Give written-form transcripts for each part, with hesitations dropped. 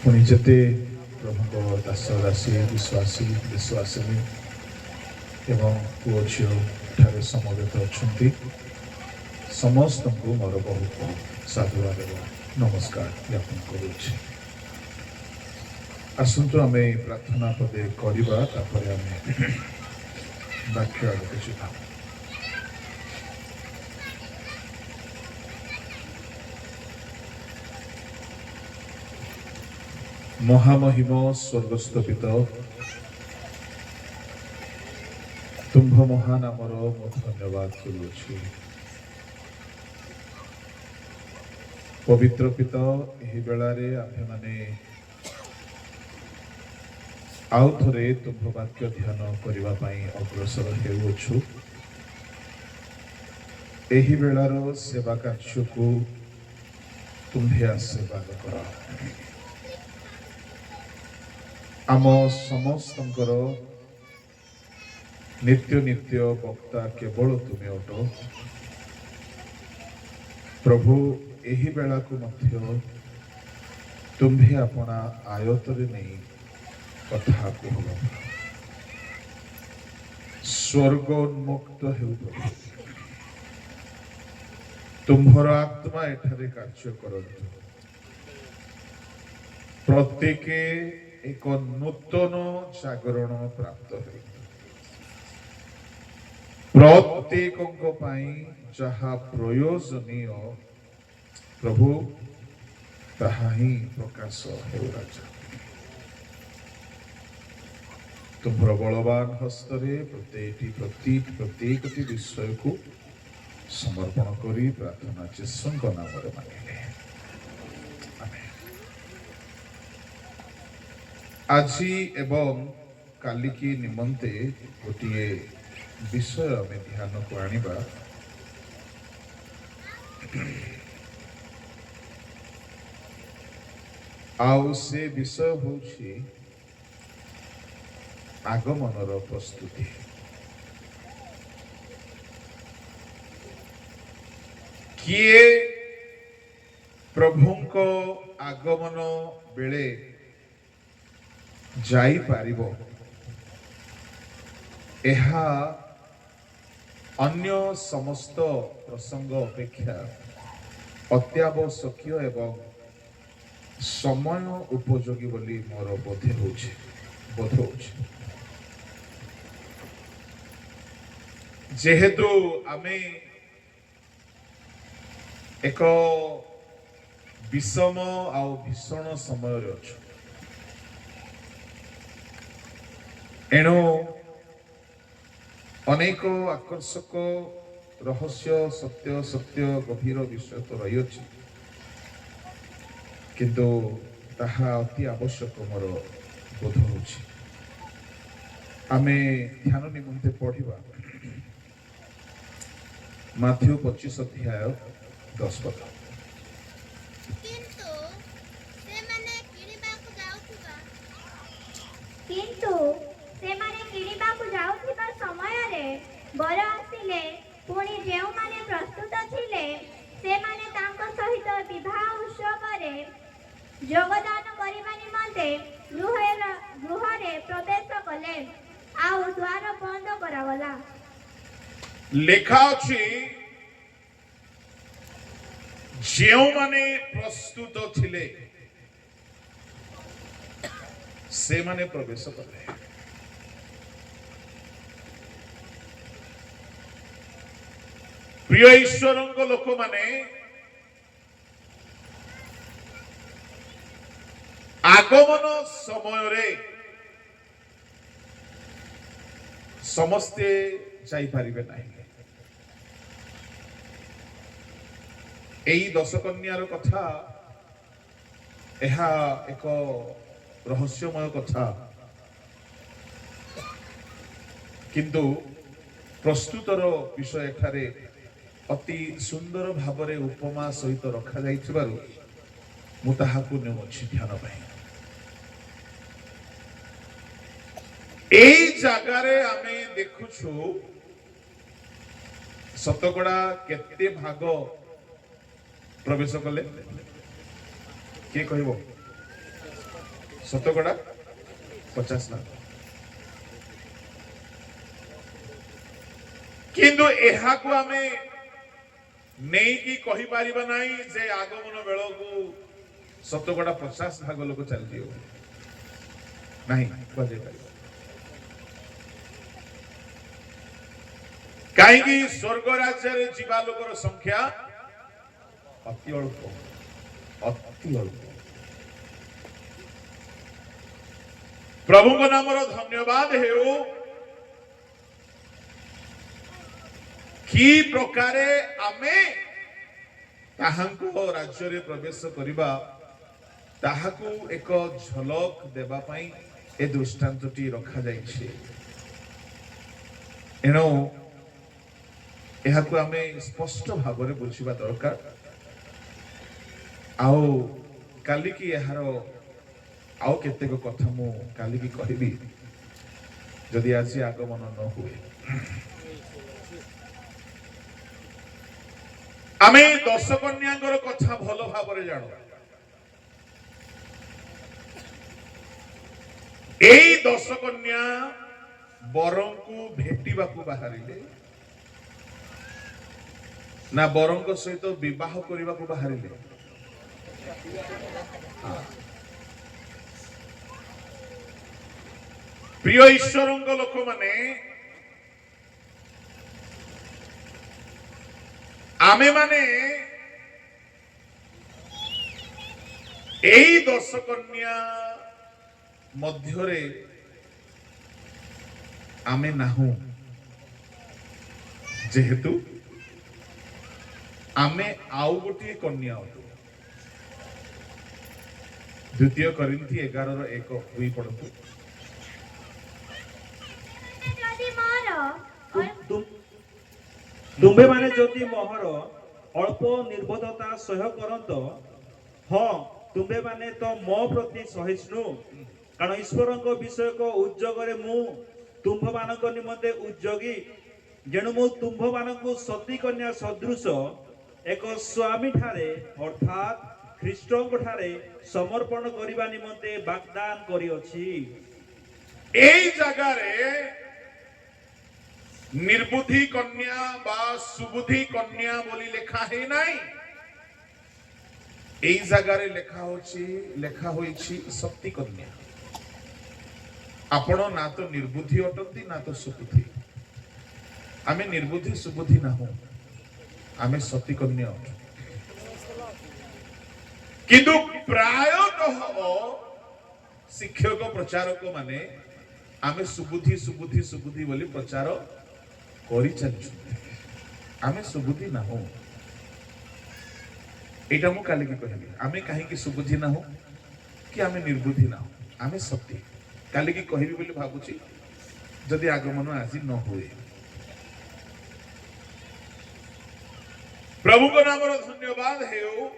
पुणी जिते प्रभु दास दासी विश्वासी विश्वासिनी एवं पुओ झील ठारे समवेत अच्छा समस्त को मोर बहुत साधुवाद नमस्कार ज्ञापन करुच्छे। आसतु आम प्रार्थना पदे करवा आम वाक्य आगे जा। महामहिम स्वर्गस्थ पिता तुम्भ महानामर मु धन्यवाद करुच्छी। पवित्र पिता यही बेलारे आम्भे माने आउ थरे तुम्भ वाक्य ध्यान करने अग्रसर हेउछु। एही बेलार सेवा कार्य को तुम्भे आशीर्वाद कर। आम समस्तंकर नित्य नित्य वक्ता केवल तुम्हें अट प्रभु एही बेला को मध्य तुम्भे अपना आयतरे नहीं कथा कह स्वर्ग उन्मुक्त हो तुम्भर आत्मा एठारे कार्य करंतु। प्रत्येक एक नूतन जागरण प्राप्त हो प्रत्येक जहा प्रयोजनीय प्रभु ताहा ही प्रकाश हो राजा। तुम्हार बलवान हस्तरे प्रत्येक विषय को समर्पण करी प्रार्थना यीशु नाम मांगिले आमेन। आज एवं काली की निमंते गोटे विषय आम ध्यान को आनिबा। आउ से विषय होछि आगमनर प्रस्तुति। किए प्रभुंको आगमन बेले जाई पारिबो एहा अन्य समस्त प्रसंग अपेक्षा अत्यावश्यक एवं समय उपयोगी बोली मोर बोध होछि। जेहेतु आमे एक विषम आ भीषण समय अच्छु एणु अनेक आकर्षक रहस्य सत्य गभीर विषय तो रही अछि किंतु ताहा अति आवश्यक मोर बोध होछि। आमे ध्यान निमंते पढ़िबा माथ्यू 25 अध्याय 10 पद। बर आसिले पुणी जेउ माने प्रस्तुत थिले से माने तांको सहित विवाह उत्सवरे योगदान करिबा निमंते गृहरे प्रवेश कले आउ द्वार बंद करागला। लेखा अछि जेउ माने प्रस्तुत थिले से माने प्रवेश कले। प्रिय ईश्वर लोक माने आगमन समय रे समस्ते जाई पारिबे नहीं। एई 10 कन्यार कथा एहा एक रहस्यमय कथा किंतु प्रस्तुतर विषय ठारे अति सुंदर भावरे उपमा सहित रखा जाइथिबारु मु ताहाकु नेउछि ध्यान पाई। एई जागारे आमे देखुछु शतकड़ा केते भाग प्रवेश कले किए कहबो शतकड़ा 50 लाख किंतु एहाकु आमे नहीं कि कही पारिबा नहीं जे आगमन बेलो को शतकड़ा 50 भाग लोक चलती हो नहीं कहे पारिबा कहीं स्वर्ग राज्य रे जीवा लोकर संख्या अति अल्प प्रभु को नामर धन्यवाद हेउ कि प्रकारे आमे ताहांको राज्य रे प्रवेश करिबा ताहाकू एक झलक देबा पई ए दृष्टांतटी रखा जाइछे एनो एहाकू आमे स्पष्ट भाव में बुझिबा दरकार आओ काली की एहार आओ केतेक कथा मु काली की कहबी जदि आज आगमन न हुए आमे 10 कन्यांगर कथा भल भाव में जानो एई 10 कन्या बरंकु भेटिबाकू बाहरिले ना बरंग सहित विवाह करने को बाहरिले प्रिय ईश्वर लोक माने आमे माने एई 10 कन्या मध्यरे आमे नाहु जेहेतु आमे आउ गोटे कन्या अटू द्वितीय करिन्थी 11:1 हुई पड़तु तुम्बे माने ज्योति मोहर अल्प निर्बोधता सह करंत हाँ तुम्बे माने तो मो प्रति सहिष्णु कारण ईश्वरଙ୍କ विषय को उद्योगरे मु तुम्भ मानक निमंते उद्योगी जेणु मु तुम्भ मानकु सती कन्या सदृश एक स्वामी ठारे अर्थात ख्रीष्टଙ୍କ ठारे समर्पण करिबा निमंते वाग्दान करी अछि एई जगह रे निर्बुद्धि कन्या बा सुबुद्धि कन्या बोली लेखा है नहीं एई जगह रे लेखा होइछि शक्ति कन्या आपण ना तो निर्बुद्धि अटंती ना तो सुबुद्धि आमे निर्बुद्धि सुबुद्धि ना हो आमे सती कन्या किंतु प्रायतः शिक्षक प्रचारक माने आमे सुबुद्धि सुबुद्धि सुबुद्धि बोली प्रचार करि चलछु आमे सुबुद्धि ना हो एटा मु काली की कहली आमे काहे की सुबुद्धि ना हो कि आमे निर्बुद्धि ना हो आमे सती काली की कहबी बोली भाबुची जदि आगमन आज न हुए प्रभु को नाम धन्यवाद हेउ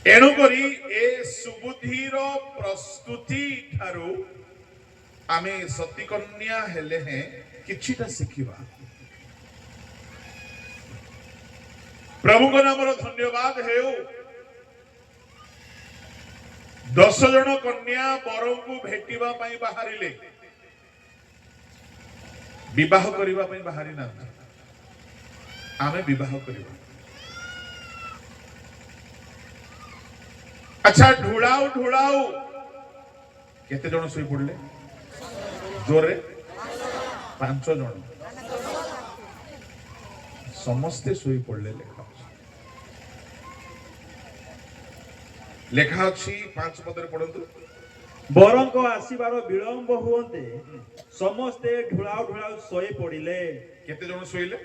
एणु करी ए सुबुद्धिर प्रस्तुति ठारू आमे सती कन्या हेले हैं किछिटा शिखिबा प्रभु को नाम धन्यवाद हेउ 10 जन कन्या बर को भेटिबा पई बाहरिले विवाह करिबा पई बाहरी ना आमे विवाह करिबा अच्छा ढुलाऊ ढुलाऊ केते जन सोई पड़ले जोरे 5 जन समस्ते सोई पड़ले लेखा अच्छी 5 पदरे पढ़ंतु बरंक आसीबार विलंब हुअन्ते समस्ते ढुलाउ ढुलाउ सोई पड़िले केते जन सोइले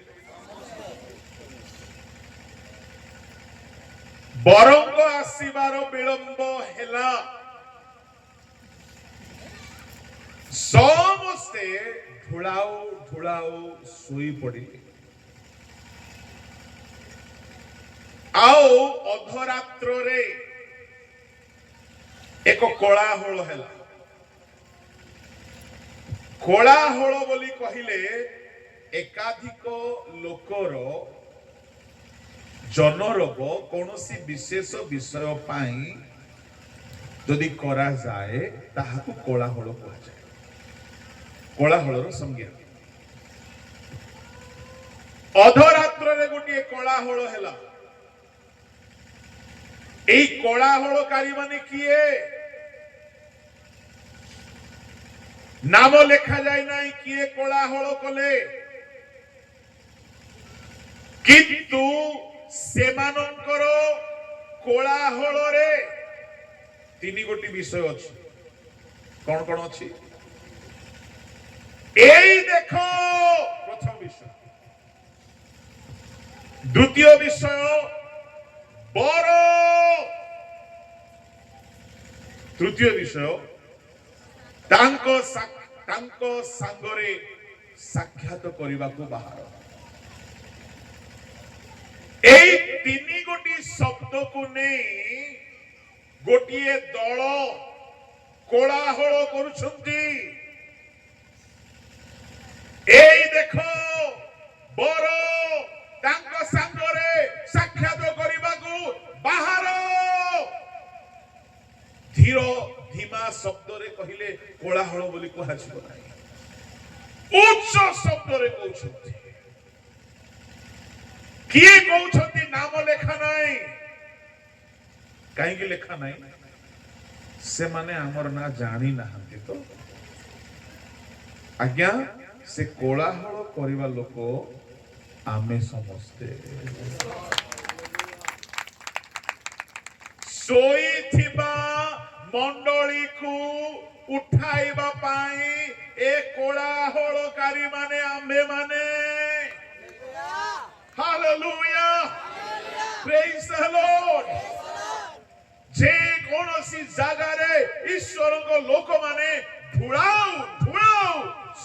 बरंक आसीबार विलंब हेला समस्ते ढुलाउ ढुलाउ सोई पड़िले आओ अधरात्र रे एक कोलाहल है कोलाहल बोली कहिले एकाधिक लोकर जनरब कौन विशेष विषय पाई ଯଦି କରାଯାଏ ତାହାକୁ କୋଳାହଳ କୁହାଯାଏ। କୋଳାହଳର ସଂଜ୍ଞା। ଅଧରାତ୍ରରେ ଗୋଟିଏ କୋଳାହଳ ହେଲା। এই কোলাহলকারী মানে কিয়ে? নাম লেখা যায় নাই কিয়ে কোলাহল কলে, কিন্তু সেমানଙ୍କର কোলাহଳରେ ତିନି ଗୋଟି ବିଷୟ ଅଛି। କଣ କଣ ଅଛି? এই দেখো প্রথম বিষয়। দ্বিতীয় বিষয় বড়। তৃতীয় বিষয় ତାଙ୍କ ସାଙ୍ଗରେ ସାକ୍ଷାତ କରିବାକୁ ବାହାର। এই ତିନି ଗୋଟି ଶବ୍ଦକୁ ନେଇ ଗୋଟିଏ ଦଳ କୋଳାହଳ କରୁଛନ୍ତି। এই ଦେଖ ବର ତାଙ୍କ ସାଙ୍ଗରେ ସାକ୍ଷାତ କରିବାକୁ ବାହାର। ଧୀର ଧିମା ଶବ୍ଦରେ କହିଲେ କୋଳାହଳ ବୋଲି କୁହାଯିବ ନାହିଁ। ଉଚ୍ଚ ଶବ୍ଦରେ କହୁଛନ୍ତି। କିଏ କହୁଛନ୍ତି? ନାମ ଲେଖା ନାହିଁ। କାହିଁକି ଲେଖା ନାହିଁ? ସେମାନେ ଆମର ନା ଜାଣି ନାହାନ୍ତି ତ। ଆଜ୍ଞା, ସେ କୋଳାହଳ କରିବା ଲୋକ ଆମେ ସମସ୍ତେ। ଶୋଇଥିବା ମଣ୍ଡଳୀକୁ ଉଠାଇବା ପାଇଁ ଏ କୋଳାହଳକାରୀ ମାନେ ଆମ୍ଭେ ମାନେ। ହାଲେଲୁୟା, ପ୍ରେଜ୍ ଦ ଲର୍ଡ। ଯେ କୌଣସି ଜାଗାରେ ଈଶ୍ୱରଙ୍କ ଲୋକମାନେ ଧୂଳାଉ ଧୂଳାଉ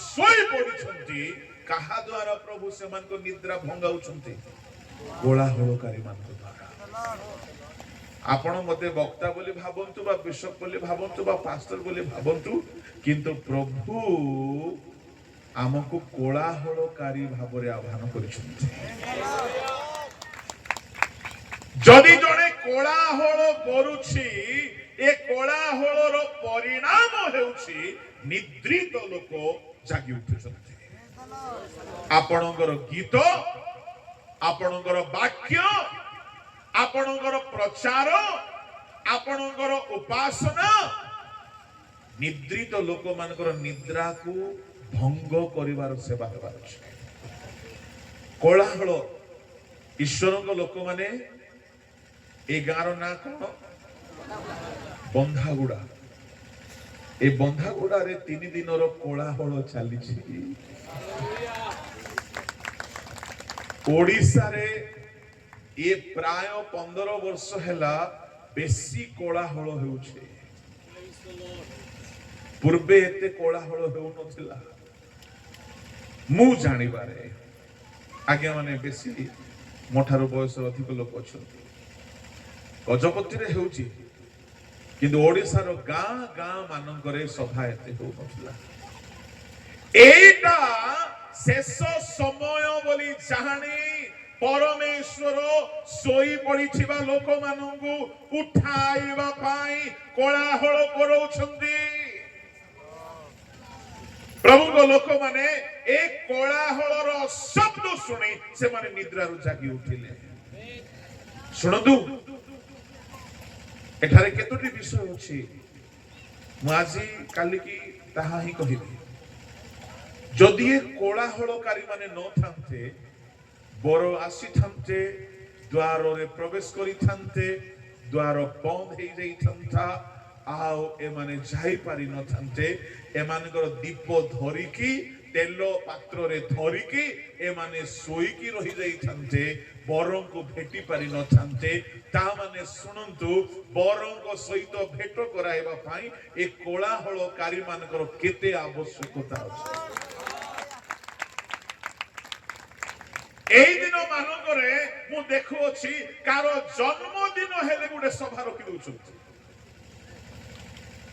ଶୋଇ ପଡିଛନ୍ତି, କାହା ଦ୍ୱାରା ପ୍ରଭୁ ସେମାନଙ୍କ ନିଦ୍ରା ଭଙ୍ଗାଉଛନ୍ତି? କୋଳାହଳକାରୀ ମାନଙ୍କ ଦ୍ୱାରା। ଆପଣ ମତେ ବକ୍ତା ବୋଲି ଭାବନ୍ତୁ ବା ବିଶପ ବୋଲି ଭାବନ୍ତୁ ବା ପାଷ୍ଟର ବୋଲି ଭାବନ୍ତୁ, କିନ୍ତୁ ପ୍ରଭୁ ଆମକୁ କୋଳାହଳକାରୀ ଭାବରେ ଆହ୍ୱାନ କରିଛନ୍ତି। ଯଦି ଜଣେ କୋଳାହଳ କରୁଛି, ଏ କୋଳାହଳର ପରିଣାମ ହେଉଛି ନିଦ୍ରିତ ଲୋକ ଜାଗି ଉଠୁଛନ୍ତି। ଆପଣଙ୍କର ଗୀତ, ଆପଣଙ୍କର ବାକ୍ୟ, ଆପଣଙ୍କର ପ୍ରଚାର, ଆପଣଙ୍କର ଉପାସନା ନିଦ୍ରିତ ଲୋକମାନଙ୍କର ନିଦ୍ରାକୁ ଭଙ୍ଗ କରିବାର ସେବା ହେବାର ଅଛି। କୋଳାହଳ ଈଶ୍ୱରଙ୍କ ଲୋକମାନେ। ଏ ଗାଁର ନାଁ କଣ? ବନ୍ଧାଗୁଡା। ଏ ବନ୍ଧାଗୁଡାରେ 3 ଦିନର କୋଳାହଳ ଚାଲିଛି। ଓଡ଼ିଶାରେ ଏ ପ୍ରାୟ 15 ବର୍ଷ ହେଲା ବେଶୀ କୋଳାହଳ ହେଉଛି। ପୂର୍ବେ ଏତେ କୋଳାହଳ ହେଉନଥିଲା ମୁଁ ଜାଣିବାରେ। ଆଜ୍ଞା ମାନେ ବେଶୀ ମୋ ଠାରୁ ବୟସ ଅଧିକ ଲୋକ ଅଛନ୍ତି। ଗଜପତିରେ ହେଉଛି, କିନ୍ତୁ ଓଡ଼ିଶାର ଗାଁ ଗାଁ ମାନଙ୍କରେ ସଭା ଏତେ ହେଉନଥିଲା। ଏଇଟା ଶେଷ ସମୟ ବୋଲି ଜାଣି ପରମେଶ୍ୱର ଶୋଇ ପଡ଼ିଥିବା ଲୋକମାନଙ୍କୁ ଉଠାଇବା ପାଇଁ କୋଳାହଳ କରାଉଛନ୍ତି। ପ୍ରଭୁଙ୍କ ଲୋକମାନେ ଏ କୋଳାହଳର ଶବ୍ଦ ଶୁଣି ସେମାନେ ନିଦ୍ରାରୁ ଜାଗି ଉଠିଲେ। ଶୁଣନ୍ତୁ, ଏଠାରେ କେତୋଟି ବିଷୟ ଅଛି, ମୁଁ ଆଜି କାଲିକି ତାହା ହିଁ କହିବି। ଯଦି ଏ କୋଳାହଳକାରୀ ମାନେ ନଥାନ୍ତେ, ବର ଆସିଥାନ୍ତେ, ଦ୍ୱାରରେ ପ୍ରବେଶ କରିଥାନ୍ତେ, ଦ୍ୱାର ବନ୍ଦ ହେଇଯାଇଥାନ୍ତା, ଆଉ ଏମାନେ ଯାଇପାରି ନଥାନ୍ତେ। ଏମାନଙ୍କର ଦୀପ ଧରିକି, ତେଲ ପାତ୍ରରେ ଧରିକି ଏମାନେ ଶୋଇକି ରହିଯାଇଥାନ୍ତେ, ବରଙ୍କୁ ଭେଟି ପାରି ନଥାନ୍ତେ। ତା ମାନେ ଶୁଣନ୍ତୁ, ବରଙ୍କ ସହିତ ଭେଟ କରାଇବା ପାଇଁ ଏ କୋଳାହଳକାରୀ ମାନଙ୍କର କେତେ ଆବଶ୍ୟକତା ଅଛି। এই দিନ ମାନଙ୍କରେ ମୁଁ ଦେଖୁଅଛି କାର ଜନ୍ମଦିନ ହେଲେ ଗୋଟେ ସଭା ରଖି ଦଉଛନ୍ତି।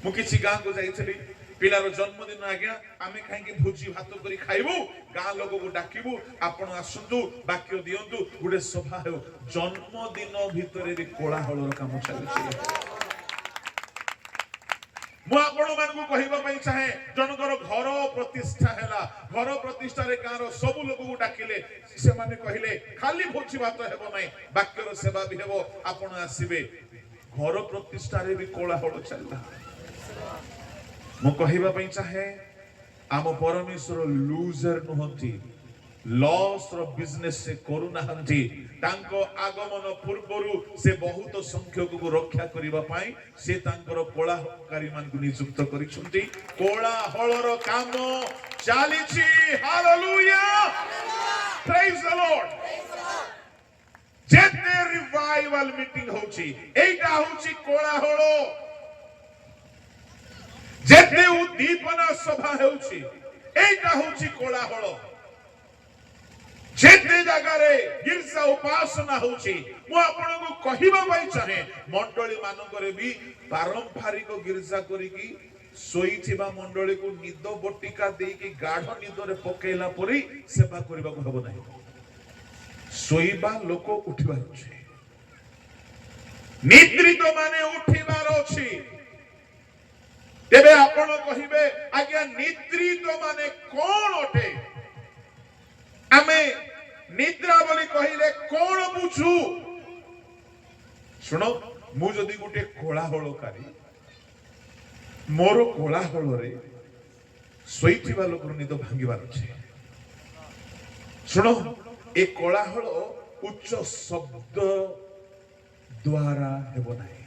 ମୁଁ କିଛି ଗାଁକୁ ଯାଇଥିଲି, ପିଲାର ଜନ୍ମଦିନ, ଆଜ୍ଞା ଆମେ କାହିଁକି ଭୋଜି ଭାତ କରି ଖାଇବୁ, ଗାଁ ଲୋକକୁ ଡାକିବୁ, ଆପଣ ଆସନ୍ତୁ, ବାକ୍ୟ ଦିଅନ୍ତୁ, ଗୋଟେ ସଭା ହେଉ। ଜନ୍ମଦିନ ଭିତରେ ବି କୋଳାହଳର କାମ ଚାଲିଛି। ମୁଁ ଆପଣମାନଙ୍କୁ କହିବା ପାଇଁ ଚାହେଁ ଜଣଙ୍କର ଘର ପ୍ରତିଷ୍ଠା ହେଲା ଘର ପ୍ରତିଷ୍ଠାରେ ଗାଁର ସବୁ ଲୋକଙ୍କୁ ଡାକିଲେ ସେମାନେ କହିଲେ ଖାଲି ଭୋଜି ଭାତ ହେବ ନାହିଁ ବାକ୍ୟର ସେବା ବି ହେବ ଆପଣ ଆସିବେ ଘର ପ୍ରତିଷ୍ଠାରେ ବି କୋଳାହଳ ଚାଲିଲା ମୁଁ କହିବା ପାଇଁ ଚାହେଁ ଆମ ପରମେଶ୍ୱର ଲୁଜର ନୁହନ୍ତି लॉस रो बिजनेस से करू नाहंती तांको आगमन पूर्वरु से बहुत संख्यक को रक्षा करिबा पाई से तांकर कोलाहकारी मान को नियुक्त करिसुंती कोलाहलर काम चालीछि हालेलुया प्रेज द लॉर्ड जेते रिवाइवल मीटिंग होछि एटा होछि कोलाहल जेते उद्दीपना सभा होछि एटा होछि कोलाहल जेते जगारे गिरजा उपासना होछि मु आपनको कहिबा पई चाहे मंडली मानकरे भी पारंपरिक गिरजा करिकी सोईथिबा मंडली को निद बटिका देकी गाढ निदरे पकेला परी सेवा करबा को हबो नाही सोईबा लोक उठिबार अछि निद्रित माने उठिबार अछि तेबे आपण कहिबे आज्ञा निद्रित माने कोन अटे आमे निद्रा बोली कहिले कोन बुझू सुनो मु जदी गुटे कोलाहलकारी मोर कोलाहल रे सोईथिबा लोक निद भांगिबार अछि सुनो ए कोलाहल उच्च शब्द द्वारा हेबो नाही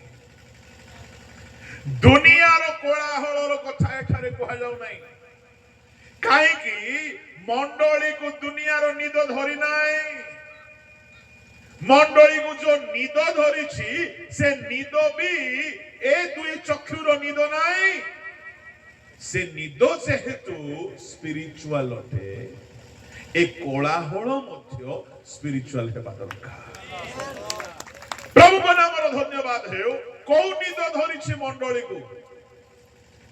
दुनियार कोलाहलर कथा एठारे कहला जाउ नाही काहे कि मंडली को दुनियार निद धरी नाई मंडली को जो निद धरी से निद भी ए दुई चक्षुर निद नाई से निद जेहेतु स्पिरिचुअल अटे ए कोलाहल मध्य स्पिरिचुअल हेबा दरकार प्रभु को नाम धन्यवाद हेउ को निद धरी मंडली को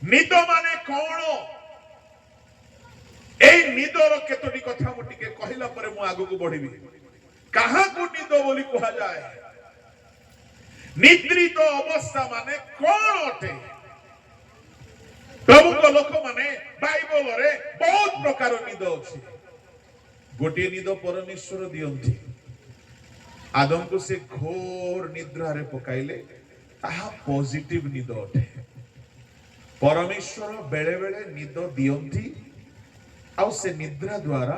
निद माने कौन এই নিদর কেতটি কথা মু টিকে কহিলা পরে মু আগକୁ বঢ়িবি কাহাকু নিদ বলি কহা যায় নিদ্রিত অবস্থা মানে কোন অটে প্রভুଙ୍କ লোক মানে বাইবেলরে বহুত প্রকার নিদ ଅଛି গোটিয়ে নিদ পরমেশ্বর দিয়ନ୍ତି আদমକୁ ସେ ঘোর নিদ্রারে পকাইলে তাহা পজিটিভ নিদ অটে পরমেশ্বর বেলে বেলে নিদ দিয়ନ୍ତି आउ से निद्रा द्वारा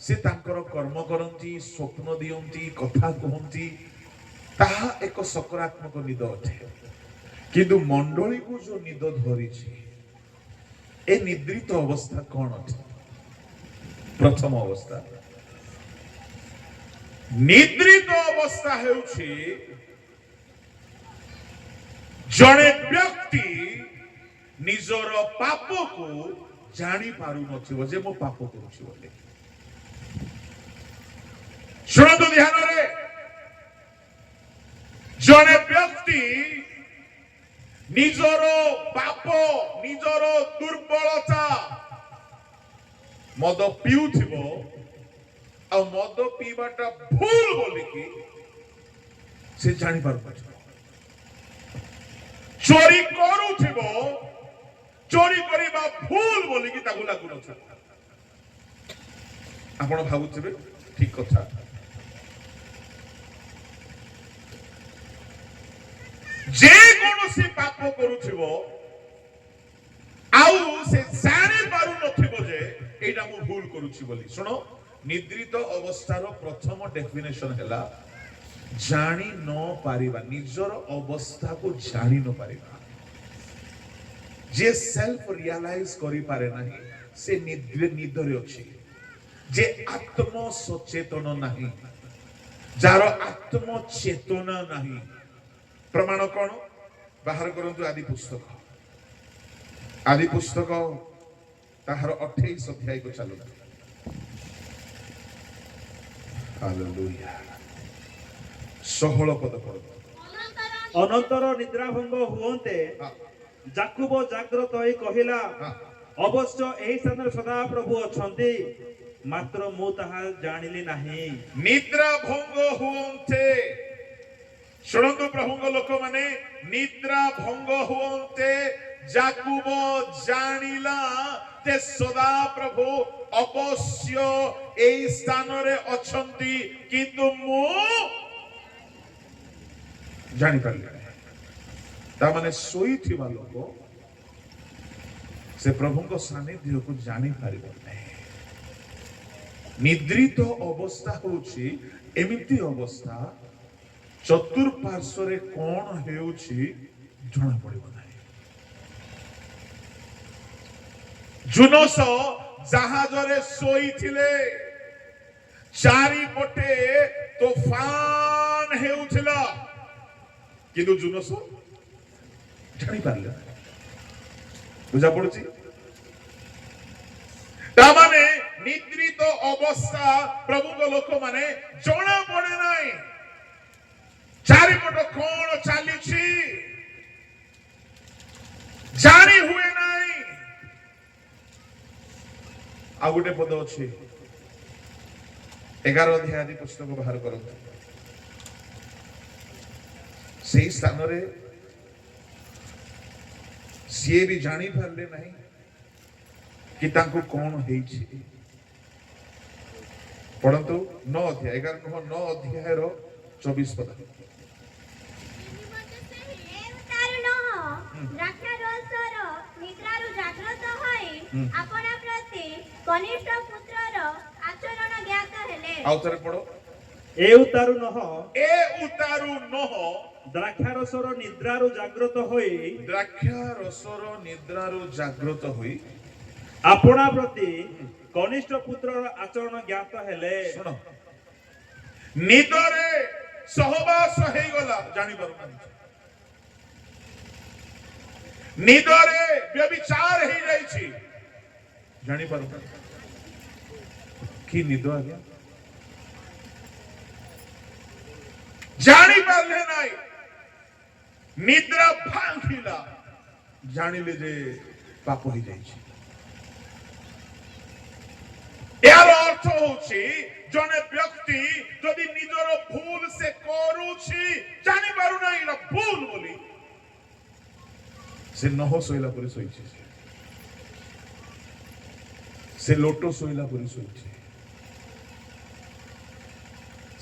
से तांकर कर्म करंती स्वप्न दियंती कथा कहंती ताहा एक सकारात्मक निद अटे किंतु मंडली को जो निद धरी ए निद्रित अवस्था कौन अटे प्रथम अवस्था निद्रित अवस्था हेउछि जणे व्यक्ति निजर पाप को जानी पारु नथिबो जे मो पाप करूछि बोले शुणु ध्यान रे जने व्यक्ति निजर पाप निजर दुर्बलता मद पिउथिबो आ मद पीबाटा भूल बोली कि से जानी पारु नथिबो चोरी करूथिबो चोरी करिबा भूल बोली कि ताकू लागू न आपण भाबुथिबे ठीक कथा जे कोनोसी पाप करूथिबो आउ से जानि पारु नथिबो जे एटा मु भूल करूछि बोली सुनो निद्रित अवस्थार प्रथम डेफिनेशन हैला जानि न पारिबा निजर अवस्था को जानि न पारिबा जे सेल्फ रियलाइज करि पारे नाही से निद्रे अछि जे आत्म सचेतन नाही जारो आत्म चेतना नाही प्रमाण कोन बाहर करंतु आदि पुस्तक ताहार 28 अध्याय को चालू हालेलुया 16 पद पढ अनंतर निद्राभंग हुओंते जाकुब जाग्रत होई कहिला अवश्य एही स्थान सदा प्रभु अछंती मात्र मु ताहा जानिली नाही निद्रा भंग हुओंते शुणु प्रभु लोक माने निद्रा भंग हुए जाकुब जानिला ते सदा प्रभु अवश्य एई स्थान रे अछंती किंतु मु जानि पारले ता माने सोई थिबा लोक से प्रभु को सानिध्य को जानि पारिबो नहीं। निद्रित अवस्था होछि एमिति अवस्था चतुर्पार्श्व रे कोन हेउछि जणा पड़िबो नाही। जुनस जहाज रे सोई थिले चारि पटे तूफान हेउथिला किंतु जुनस जानि पारले बुझा पड़ुछि तामाने निद्रित अवस्था प्रभु को लोक माने जणा पड़े नाही चारिपट कोण चली जानी हुए नहीं। आ गोटे पद अच्छे 11 अध्याय आदि पुस्तक बाहर करते से स्थान रे सी भी जानी पारले नहीं कि तांको कौन हेछि। पढ़ंतु 9 अध्याय 9 अध्याय रो 24 पद अपना प्रति कनिष्ठ पुत्रर आचरण ज्ञात हेले। आउथरे पढ़ो ए उतारु नह द्राक्षारसर निद्रारु जाग्रत होई अपना प्रति कनिष्ठ पुत्रर आचरण ज्ञात हेले। सुनो निदरे सहवास हे गला जानि पारु निदरे व्यभिचार हे जाइछि जानि पारु कि निद आज्ञा जानि पारले नाई निद्रा भांगिला जानिले जे पाप हो जाइछि। यार अर्थ होछि जने व्यक्ति जदि निजर भूल से करूछि जानि पारु नाई ना भूल बोली से नह सोइला परि सोइछि से लोटो सोइला परि सोइछि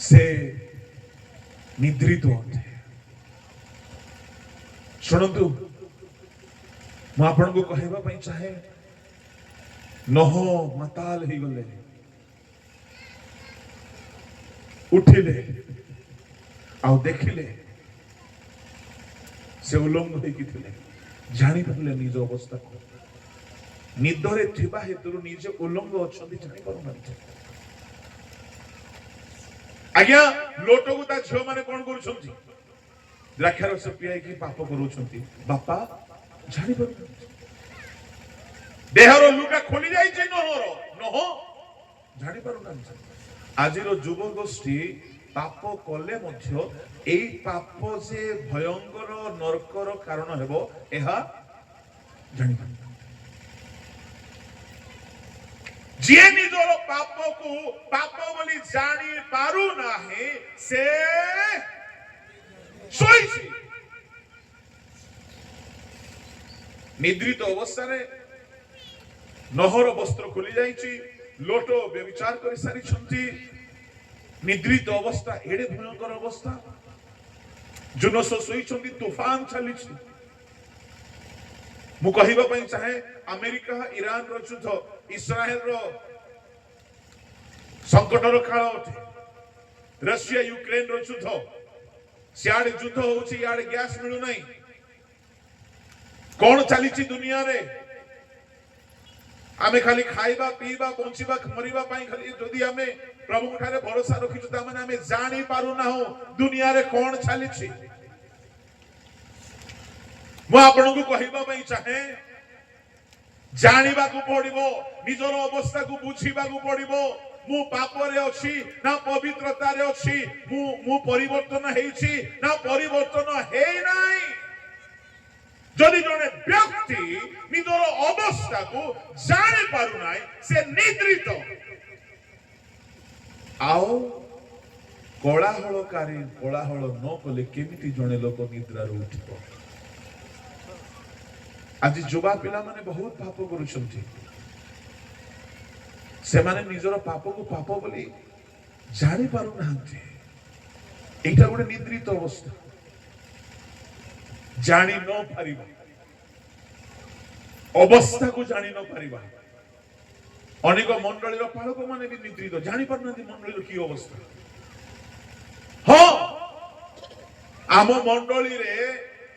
से निद्रित होते। शुणु मु आपन को कहबा पई चाहे नह मताल ही गले उठिले आ देखिले से उलंग होई कि थिले जानि पारले निज अवस्था को निदरे थिबा हेतुरु निज उलंग अछंती जानि पारु नाथि। आज्ञा लोटो को ता झियो माने कोन करूछंती द्राक्षारस पियाई कि पाप करूछंती बापा जानि पारु देहरो लुगा खोली जाई छै नह जानि पारु नाथि। आजिरो युव गोष्ठी पाप कले मध्य एई पाप जे भयंकर नरकर कारण हेबो एहा जानि पारु जे निजर पाप को पाप बोली जानी पारु नाही से सोईछि निद्रित अवस्था रे नहर वस्त्र खोली जाइछि लोटो व्यभिचार करि सारी छंती निद्रित अवस्था एडे भयंकर अवस्था जुनस सोई छंती तूफान चलिछि। मु कहिबा पई चाहे अमेरिका ईरान रो युद्ध इस्राएल रो संकट रो काल उठे रशिया यूक्रेन रो युद्ध सियाड युद्ध होछि याड गैस मिलु नै कोन चलिछि दुनिया रे आमे खाली खाइबा पीबा बंचिबा मरिबा पई खाली जदि आमे प्रभु ठारे भरोसा रखिछु त माने आमे जानि पारु ना हो दुनिया रे कोन चलिछि। मु आपन को कहिबा पई चाहे जानिबा को पड़िबो निजर अवस्था को बुझिबा को पड़िबो मु पाप रे अछि ना पवित्रता रे अछि मु परिवर्तन हेछि ना परिवर्तन हेइ नाइ। जदि जने व्यक्ति निजर अवस्था को जानि पारु नाइ से निद्रित आओ କୋଳାହଳକାରୀ କୋଳାହଳ ନ କଲେ କେମିତି ଜଣେ ଲୋକ ନିଦ୍ରାରୁ ଉଠିବ? ଆଜି ଯୁବା ପିଲାମାନେ ବହୁତ ପାପ କରୁଛନ୍ତି। ସେମାନେ ନିଜର ପାପକୁ ପାପ ବୋଲି ଜାଣି ପାରୁନାହାନ୍ତି। ଏଇଟା ଗୋଟେ ନିଦ୍ରିତ ଅବସ୍ଥା। ଜାଣି ନ ପାରିବା ଅବସ୍ଥାକୁ ଜାଣି ନ ପାରିବା। ଅନେକ ମଣ୍ଡଳୀର ପାଳକ ମାନେ ବି ନିଦ୍ରିତ, ଜାଣି ପାରୁନାହାନ୍ତି ମଣ୍ଡଳୀର କି ଅବସ୍ଥା। ହଁ, ଆମ ମଣ୍ଡଳୀରେ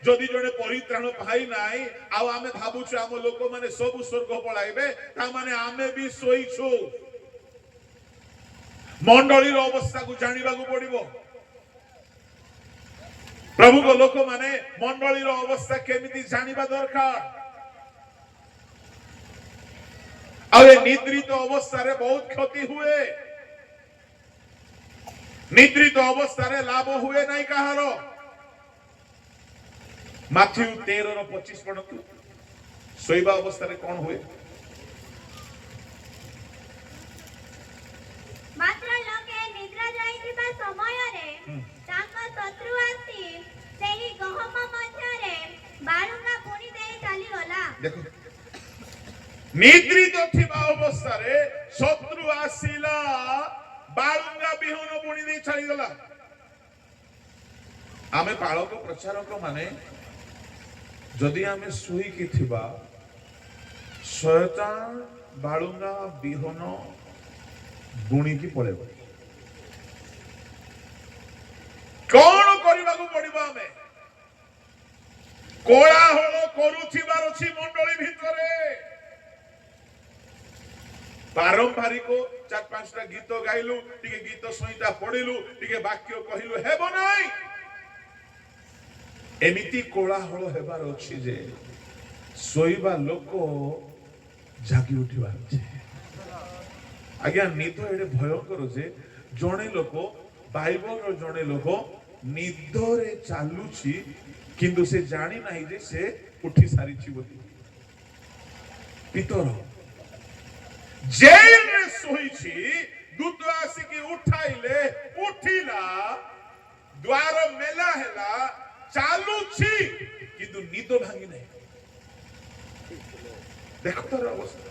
ଯଦି ଜଣେ ପରିତ୍ରାଣ ପାଇ ନାହିଁ ଆଉ ଆମେ ଭାବୁଛୁ ଆମ ଲୋକମାନେ ସବୁ ସ୍ୱର୍ଗ ପଳାଇବେ, ତାମାନେ ଆମେ ବି ଶୋଇଛୁ। ମଣ୍ଡଳୀର ଅବସ୍ଥାକୁ ଜାଣିବାକୁ ପଡିବ। ପ୍ରଭୁଙ୍କ ଲୋକମାନେ ମଣ୍ଡଳୀର ଅବସ୍ଥା କେମିତି ଜାଣିବା ଦରକାର। ଆଉ ଏ ନିଦ୍ରିତ ଅବସ୍ଥାରେ ବହୁତ କ୍ଷତି ହୁଏ। ନିଦ୍ରିତ ଅବସ୍ଥାରେ ଲାଭ ହୁଏ ନାହିଁ କାହାର। ମାଥ୍ୟୁ 13:25 ପଢନ୍ତୁ। ଶୋଇବା ଅବସ୍ଥାରେ କଣ ହୁଏ? ମାତ୍ର ଲୋକେ ନିଦ୍ରା ଯାଇଥିବା ସମୟରେ ତାଙ୍କ ଶତ୍ରୁ ଆସି ସେହି ଗହମ ମଧ୍ୟରେ ବାଳୁଙ୍ଗା ବୁଣି ଦେଇ ଚାଲିଗଲା। ଦେଖ, ନିଦ୍ରିତ ଥିବା ଅବସ୍ଥାରେ ଶତ୍ରୁ ଆସିଲା, ବାଳୁଙ୍ଗା ବିହନ ବୁଣି ଦେଇ ଚାଲିଗଲା। ଆମେ ପାଳକ ପ୍ରଚାରକ ମାନେ ଯଦି ଆମେ ଶୋଇକି ଥିବା, ଶୟତାନ ବାଳୁଙ୍ଗା ବିହନ ବୁଣିକି ପଳେଇବ। କଣ କରିବାକୁ ପଡିବ? ଆମେ କୋଳାହଳ କରୁଥିବାର ଅଛି ମଣ୍ଡଳୀ ଭିତରେ। ପାରମ୍ପରିକ 4-5ଟା ଗୀତ ଗାଇଲୁ, ଟିକେ ଗୀତ ସଂହିତା ପଢିଲୁ, ଟିକେ ବାକ୍ୟ କହିଲୁ, ହେବ ନାହିଁ। ଏମିତି କୋଳାହଳ ହେବାର ଅଛି ଯେ ଶୋଇବା ଲୋକ ଜାଗି ଉଠିବାର ଅଛି। ଆଜ୍ଞା, ନିଦ ଏଡେ ଭୟଙ୍କର ଯେ ଜଣେ ଲୋକ, ବାଇବଲର ଜଣେ ଲୋକ ନିଦରେ ଚାଲୁଛି କିନ୍ତୁ ସେ ଜାଣି ନାହିଁ ଯେ ସେ ଉଠି ସାରିଛି ବୋଲି। ପିତର ଜେଲରେ ଶୋଇଛି, ଦୂତ ଆସିକି ଉଠାଇଲେ, ଉଠିଲା, ଦ୍ୱାର ମେଲା ହେଲା, ଚାଲୁଛି କିନ୍ତୁ ନିଦ ଭାଙ୍ଗି ନାହିଁ। ଦେଖ ତାର ଅବସ୍ଥା।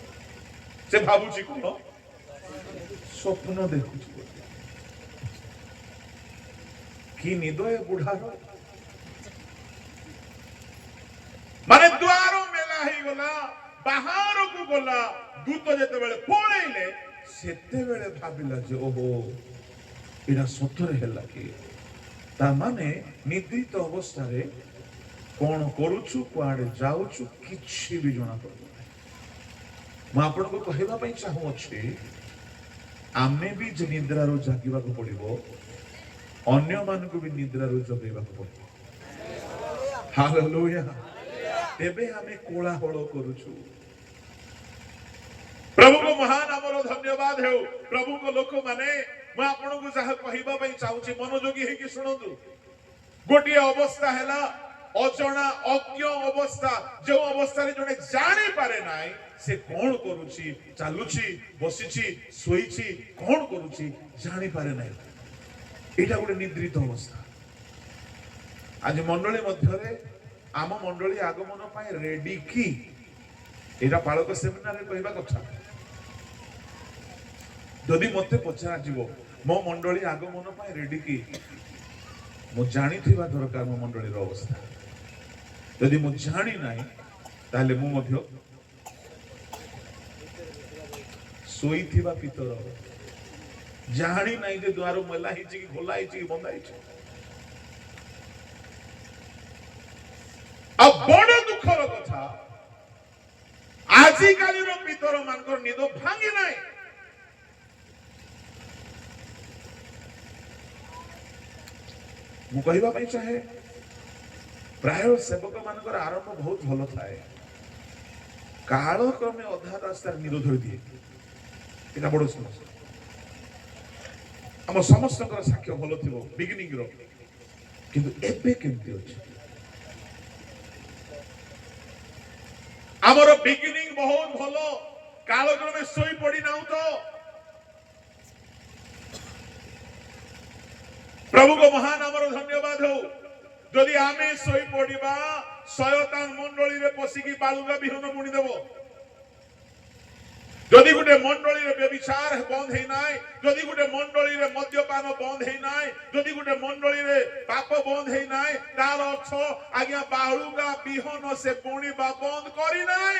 ସେ ଭାବୁଛି କଣ? ସ୍ୱପ୍ନ ଦେଖୁଛି। କି ନିଦ ଏ ବୁଢାର। ମାନେ ଦ୍ୱାର ମେଲା ହେଇଗଲା, ବାହାରକୁ ଗଲା, ଦୂତ ଯେତେବେଳେ ପଳେଇଲେ ସେତେବେଳେ ଭାବିଲା ଯେ ଓହୋ, ଏଇଟା ସତରେ ହେଲା କି? ତା ମାନେ ନିଦ୍ରିତ ଅବସ୍ଥାରେ କଣ କରୁଛୁ, କୁଆଡେ ଯାଉଛୁ, କିଛି ବି ଜଣା ପଡୁନି। ମୁଁ ଆପଣଙ୍କୁ କହିବା ପାଇଁ ଚାହୁଁଅଛି, ଆମେ ବି ଯେ ନିଦ୍ରାରୁ ଜାଗିବାକୁ ପଡିବ, ଅନ୍ୟମାନଙ୍କୁ ବି ନିଦ୍ରାରୁ ଜଗେଇବାକୁ ପଡିବ। ହାଲେଲୁୟା। ତେବେ ଆମେ କୋଳାହଳ କରୁଛୁ। ପ୍ରଭୁଙ୍କ ମହାନ ଆମର ଧନ୍ୟବାଦ ହେଉ। ପ୍ରଭୁଙ୍କ ଲୋକମାନେ, ମୁଁ ଆପଣଙ୍କୁ ଯାହା କହିବା ପାଇଁ ଚାହୁଁଛି, ମନୋଯୋଗୀ ହେଇକି ଶୁଣନ୍ତୁ। ଗୋଟିଏ ଅବସ୍ଥା ହେଲା ଅଜଣା ଅଜ୍ଞ ଅବସ୍ଥା, ଯେଉଁ ଅବସ୍ଥାରେ ଜଣେ ଜାଣିପାରେ ନାହିଁ ସେ କଣ କରୁଛି, ଚାଲୁଛି, ବସିଛି, ଶୋଇଛି, କଣ କରୁଛି ଜାଣିପାରେ ନାହିଁ। ଏଇଟା ଗୋଟେ ନିଦ୍ରିତ ଅବସ୍ଥା। ଆଜି ମଣ୍ଡଳୀ ମଧ୍ୟରେ ଆମ ମଣ୍ଡଳୀ ଆଗମନ ପାଇଁ ରେଡି କି? ଏଇଟା ପାଳକ ସେମିନାରରେ କହିବା କଥା। ଯଦି ମତେ ପଚରାଯିବ ମୋ ମଣ୍ଡଳୀ ଆଗମନ ପାଇଁ ରେଡି କି, ମୁଁ ଜାଣିଥିବା ଦରକାର ମୋ ମଣ୍ଡଳୀର ଅବସ୍ଥା। ଯଦି ମୁଁ ଜାଣି ନାହିଁ ତାହେଲେ ମୁଁ ମଧ୍ୟ ଶୋଇଥିବା ପିତର, ଜାଣି ନାହିଁ ଯେ ଦ୍ୱାର ମେଲା ହେଇଛି କି ଖୋଲା ହେଇଛି କି ବନ୍ଧା ହେଇଛି। ଆଉ ବଡ ଦୁଃଖର କଥା, ଆଜିକାଲିର ପିତର ମାନଙ୍କର ନିଦ ଭାଙ୍ଗି ନାହିଁ। ମୁଁ କହିବା ପାଇଁ ଚାହେଁ, ପ୍ରାୟ ସେବକ ମାନଙ୍କର ଆରମ୍ଭ ବହୁତ ଭଲ ଥାଏ, କାଳକ୍ରମେ ଅଧା ରାସ୍ତାରେ ନିଦ ଧରି ଦିଏ। ଏଟା ବଡ ସମସ୍ୟା। ଆମ ସମସ୍ତଙ୍କର ସାକ୍ଷ୍ୟ ଭଲ ଥିବ ବିଗିନିଂ ର, କିନ୍ତୁ ଏବେ କେମିତି ଅଛି? ଆମର ବିଗିନିଂ ବହୁତ ଭଲ, କାଳକ୍ରମେ ଶୋଇ ପଡି ନାହୁଁ ତ? प्रभु को महान आमर धन्यवाद हो जदि आमे सोई पड़िबा शयतान मंडली रे पसिकी बालुगा बिहन बुणी देबो जदि गुटे मंडली रे व्यभिचार बंद हे नाय जदि गुटे मंडली रे मद्यपान बंद हे नाय जदि गुटे मंडली रे पाप बंद हे नाय तार अर्थ आज्ञा बालुगा बिहन से बुणीबा बंद करी नाय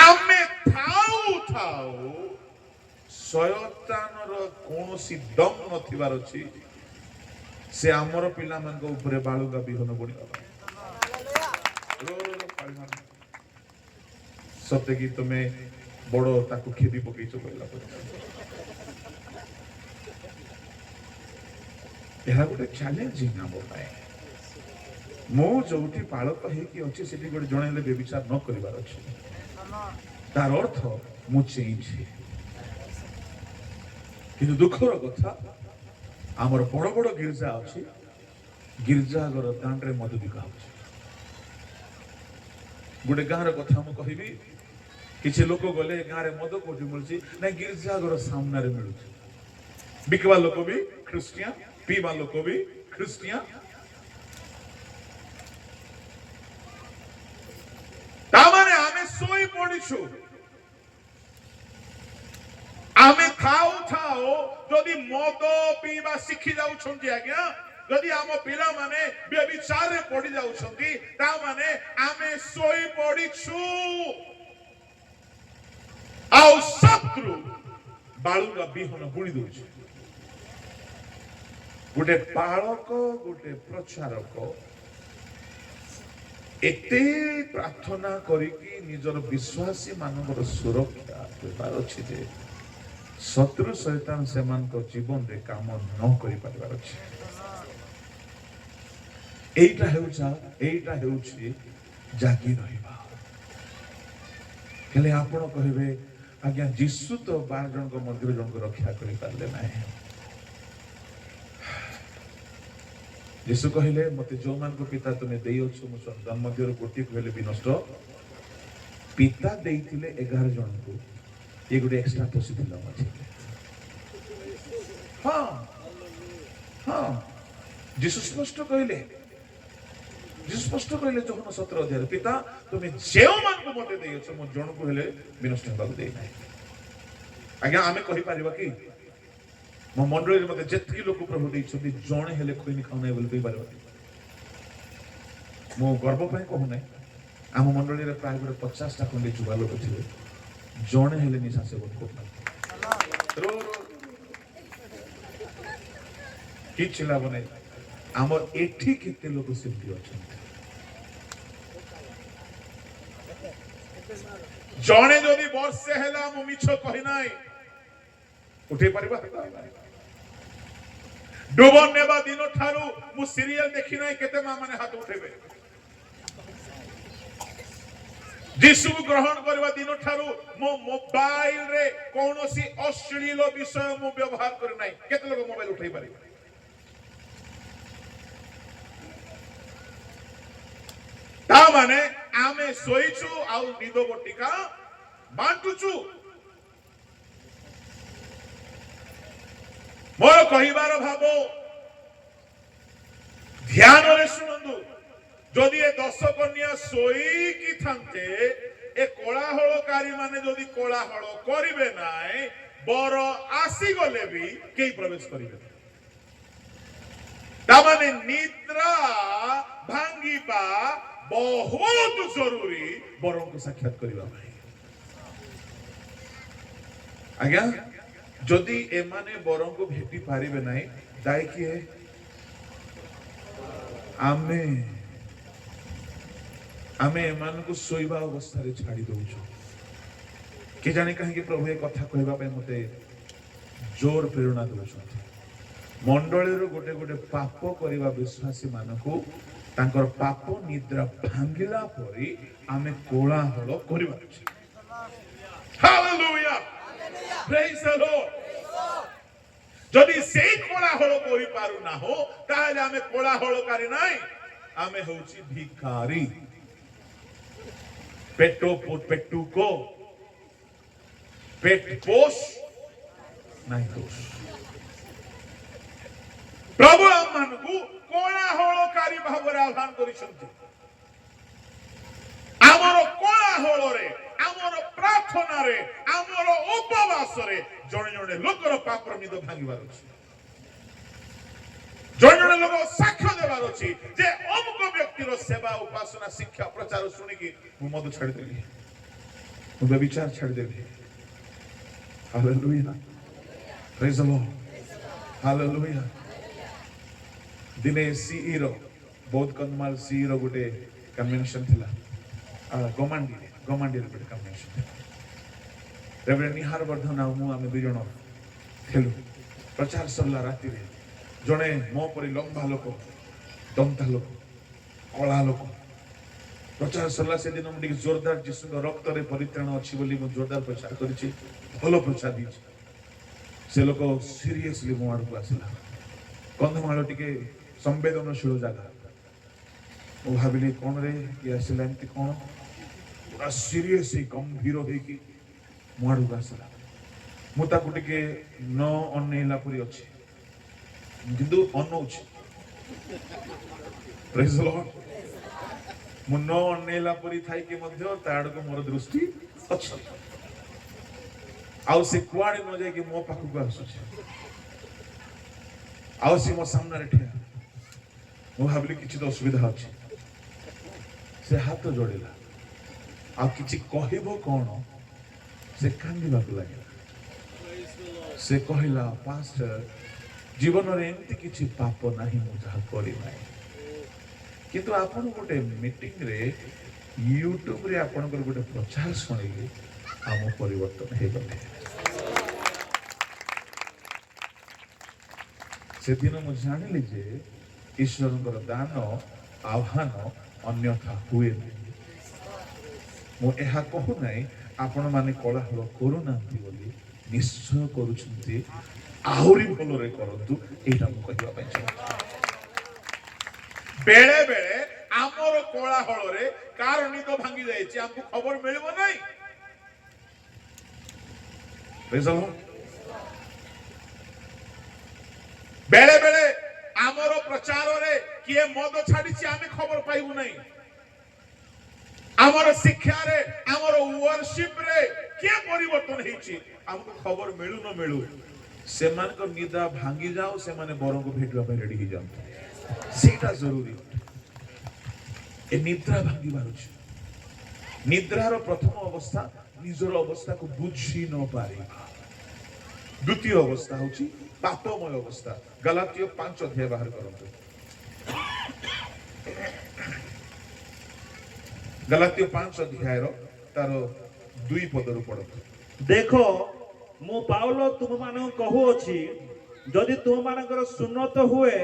आमे थाऊ थाऊ शयतान रो कोनोसी दम नथिबार अछि से आमर पिला मन को ऊपर बालुगा बिहन बुणी सत्य कि तुम्हें बड़ो ताकू खेदी पकईच कहला यह गोटे चैलेंजिंग आम मो जोठी पालक होगी अच्छे से गोटे जन व्यभिचार न कर तार अर्थ मु चेंज कि दुखर कथा आमर बड़ बड़ गिर्जा अच्छी गिर्जाघर दांडे मद बिका गोटे गाँव कथा मु कहबी किसी लोक गले गाँव में मद कौटी मिलूँ ना गिर्जाघर सामने मिलू बिकवा लोक भी ख्रिस्टियान पीवा लोक भी ख्रिस्टियान तामाने आमे सोई पड़ीछु आमे खाऊ खाओ जदि मद पीवा शिखी जाउछंती आज्ञा जदि आम पिला माने व्यभिचार रे पड़ी जाउछंती ता माने आमे सोई पड़ीछु आउ शत्रु बालुगा बिहन बुणी दउछ गोटे पालक गोटे प्रचारक एते प्रार्थना करिकी निजर विश्वासी मानकर सुरक्षा करबार अछि जे शत्रु शैतान सेमान को जीवन रे काम न करि पारबार अछि एइटा हेउछि जागी रहिबा केले आपण कहिबे आज्ञा जीसु तो 12 जन को मध्य जन को रक्षा करि पारले नाही जीसु कहिले मते जो मान को पिता तने देइयो छु मु संतान मध्य गोटी कहले भी नष्ट पिता देइथिले 11 जन को ये गुटे एक्स्ट्रा पसिथिला मते हां जीसु स्पष्ट कहले जोहन 17 अध्याय पिता तुम्हें जेउ मान को मते देइयो छु मु जन को हेले विनष्ट हेबाक देइ नाही आज्ञा आमे कहि पारिबा कि मो मंडली मते जेतकी लोक प्रभु देइछथि जणे हेले खोइनी खाउ नै बोल कहि पारिबा मो गर्व पय कहू नै आम मंडली रे प्राय 50 टा खंडे जुवा लोक थिले जणे हेले निशा सेवन करना रो कि चिला बने आम एठी केते लोक सिद्धि अछन जणे जदि वर्षे हेला मु मिछ कहि नाय उठे परिबा डुबन नेबा दिन ठारू मु सीरियल देखि नाय केते मा माने हाथ उठेबे जीसु ग्रहण करबा दिन ठारू मो मोबाइल रे कोनोसी अश्लील विषय मु व्यवहार कर नाय केते लोग मोबाइल उठै परिबे ता माने आमे सोइछु आउ निदो बटिका बांटुछु मोर कहिबार भाबो ध्यान रे सुनंदु जदि ए 10 कन्या सोई की थांते ए कोलाहलकारी माने जदि कोलाहल करिवे नाय बर आसी गले भी केई प्रवेश करिवे ता माने निद्रा भांगीबा बहुत जरूरी बरों को साक्षात करिबा भाई आज्ञा जदि एमाने बरों को भेटी पारिबे नाही दाय किए आमे एमान को सोइबा अवस्था रे छाड़ी दउछु के जाने कहीं कि प्रभु ए कथा कहबा पे मते जोर प्रेरणा दउछु मंडली रो गोटे गोटे पाप करिबा विश्वासी मानको तांकर पाप निद्रा भांगिला परी आमे कोलाहल करिबा अछि हालेलुया प्रेज द लॉर्ड जदि से कोलाहल करि पारु ना हो ताले आमे कोलाहलकारी नाही आमे होछि भिखारी पेटू को पेट पोष नहीं दोष प्रभु आमମାନଙ୍କୁ କୋଳାହଳକାରୀ ଭାବରେ ଆହ୍ୱାନ କରିଛନ୍ତି। ଆମର କୋଳାହଳରେ, ଆମର ପ୍ରାର୍ଥନାରେ, ଆମର ଉପବାସରେ ଜଣେ ଜଣେ ଲୋକର ପାପର ନିଦ ଭାଙ୍ଗିବାର ଅଛି। ଜଣେ ଜଣେ ଲୋକ ସାକ୍ଷ୍ୟ ଦେବାର ଅଛି ଯେ ଅମୁକ ବ୍ୟକ୍ତିର ସେବା, ଉପାସନା, ଶିକ୍ଷା, ପ୍ରଚାର ଶୁଣିକି ମୁଁ ମଦ ଛାଡ଼ିଦେଲି, ମୁଁ ବ୍ୟଭିଚାର ଛାଡ଼ିଦେଲି। ହାଲେଲୁୟା, ପ୍ରେଜ୍ ଦ ଲର୍ଡ, ହାଲେଲୁୟା। ଦିନେ ସିଇର ବୌଦ୍ଧ କନ୍ଧମାଳ ସିଇର ଗୋଟେ କନଭେନସନ ଥିଲା, ଗମାଣ୍ଡିରେ ଗୋଟେ କନଭେନସନ ଥିଲା। ରେଭରେଣ୍ଡ ନିହାର ବର୍ଦ୍ଧନ ଆଉ ମୁଁ, ଆମେ ଦୁଇ ଜଣ ଥିଲୁ। ପ୍ରଚାର ସରିଲା ରାତିରେ, ଜଣେ ମୋ ପରି ଲମ୍ବା ଲୋକ, ଦନ୍ତା ଲୋକ, କଳା ଲୋକ, ପ୍ରଚାର ସରିଲା ସେଦିନ ମୁଁ ଟିକେ ଜୋରଦାର ଯୀଶୁଙ୍କ ରକ୍ତରେ ପରିତ୍ରାଣ ଅଛି ବୋଲି ମୁଁ ଜୋରଦାର ପ୍ରଚାର କରିଛି, ଭଲ ପ୍ରଚାର ଦେଇଛି। ସେ ଲୋକ ସିରିୟସଲି ମୋ ଆଡ଼କୁ ଆସିଲା। କନ୍ଧମାଳ ଟିକେ ସମ୍ବେଦନଶୀଳ ଜାଗା। ମୁଁ ଭାବିଲି କଣ ରେ ଇଏ ଆସିଲା, ଏମିତି କଣ, ପୁରା ସିରିୟସ ଗମ୍ଭୀର ହେଇକି ମୋ ଆଡ଼କୁ ଆସିଲା। ମୁଁ ତାକୁ ଟିକେ ନ ଅନେଇଲା ପରି ଅଛି, କିନ୍ତୁ ଅନଉଛି। ପ୍ରେଜ୍ ଦ ଲର୍ଡ। ମୁଁ ନ ଅନେଇଲା ପରି ଥାଇକି ମଧ୍ୟ ତା ଆଡ଼କୁ ମୋର ଦୃଷ୍ଟି ଅଛି। ଆଉ ସେ କୁଆଡ଼େ ନ ଯାଇକି ମୋ ପାଖକୁ ଆସୁଛି, ଆଉ ସେ ମୋ ସାମ୍ନାରେ ଠିଆ। ମୁଁ ଭାବିଲି କିଛି ତ ଅସୁବିଧା ଅଛି। ସେ ହାତ ଯୋଡ଼ିଲା, ଆଉ କିଛି କହିବ କଣ, ସେ କାନ୍ଦିବାକୁ ଲାଗିଲା। ସେ କହିଲା, ପାଷ୍ଟର, ଜୀବନରେ ଏମିତି କିଛି ପାପ ନାହିଁ ମୁଁ ଯାହା କରିନାହିଁ, କିନ୍ତୁ ଆପଣ ଗୋଟେ ମିଟିଂରେ ୟୁଟ୍ୟୁବରେ ଆପଣଙ୍କର ଗୋଟେ ପ୍ରଚାର ଶୁଣିକି ଆମ ପରିବର୍ତ୍ତନ ହେଇଗଲେ। ସେଦିନ ମୁଁ ଜାଣିଲି ଯେ ଈଶ୍ୱରଙ୍କର ଦାନ, ଆହ୍ୱାନ ଅନ୍ୟଥା ହୁଏନି। ମୁଁ ଏହା କହୁନାହିଁ ଆପଣମାନେ କୋଳାହଳ କରୁନାହାନ୍ତି ବୋଲି, ନିଶ୍ଚୟ କରୁଛନ୍ତି, ଆହୁରି ଭଲରେ କରନ୍ତୁ, ଏଇଟା ମୁଁ କହିବା ପାଇଁ ଚାହୁଁଛି। ବେଳେ ବେଳେ ଆମର କୋଳାହଳରେ କାର ନିଦ ଭାଙ୍ଗି ଯାଇଛି, ଆମକୁ ଖବର ମିଳିବ ନାହିଁ। ବେଳେ ବେଳେ ଆମର ପ୍ରଚାରରେ କିଏ ମଦ ଛାଡ଼ିଛି ଆମେ ଖବର ପାଇବୁ ନାହିଁ। ଆମର ଶିକ୍ଷାରେ, ଆମର ୱର୍ସିପରେ କିଏ ପରିବର୍ତ୍ତନ ହେଇଛି ଆମକୁ ଖବର ମିଳୁ ନ ମିଳୁ, ସେମାନଙ୍କ ନିଦା ଭାଙ୍ଗି ଯାଉ, ସେମାନେ ବରଙ୍କୁ ଭେଟିବା ପାଇଁ ରେଡି ହେଇଯାଆନ୍ତି। ସେଇଟା ଜରୁରୀ। ଏ ନିଦ୍ରା ଭାଙ୍ଗିବାର ଅଛି। ନିଦ୍ରାର ପ୍ରଥମ ଅବସ୍ଥା ନିଜର ଅବସ୍ଥାକୁ ବୁଝି ନ ପାରିବା। ଦ୍ୱିତୀୟ ଅବସ୍ଥା ହେଉଛି ପାପମୟ ଅବସ୍ଥା। ଗଲାତୀୟ 5 ଅଧ୍ୟାୟ ବାହାର କରନ୍ତୁ। ଗଲାତୀୟ 5 ଅଧ୍ୟାୟର ତାର 2 ପଦରୁ ପଢନ୍ତୁ। ଦେଖ, ମୁଁ ପାଉଲ ତୁମମାନଙ୍କୁ କହୁଅଛି, ଯଦି ତୁମମାନଙ୍କର ସୁନ୍ନତ ହୁଏ,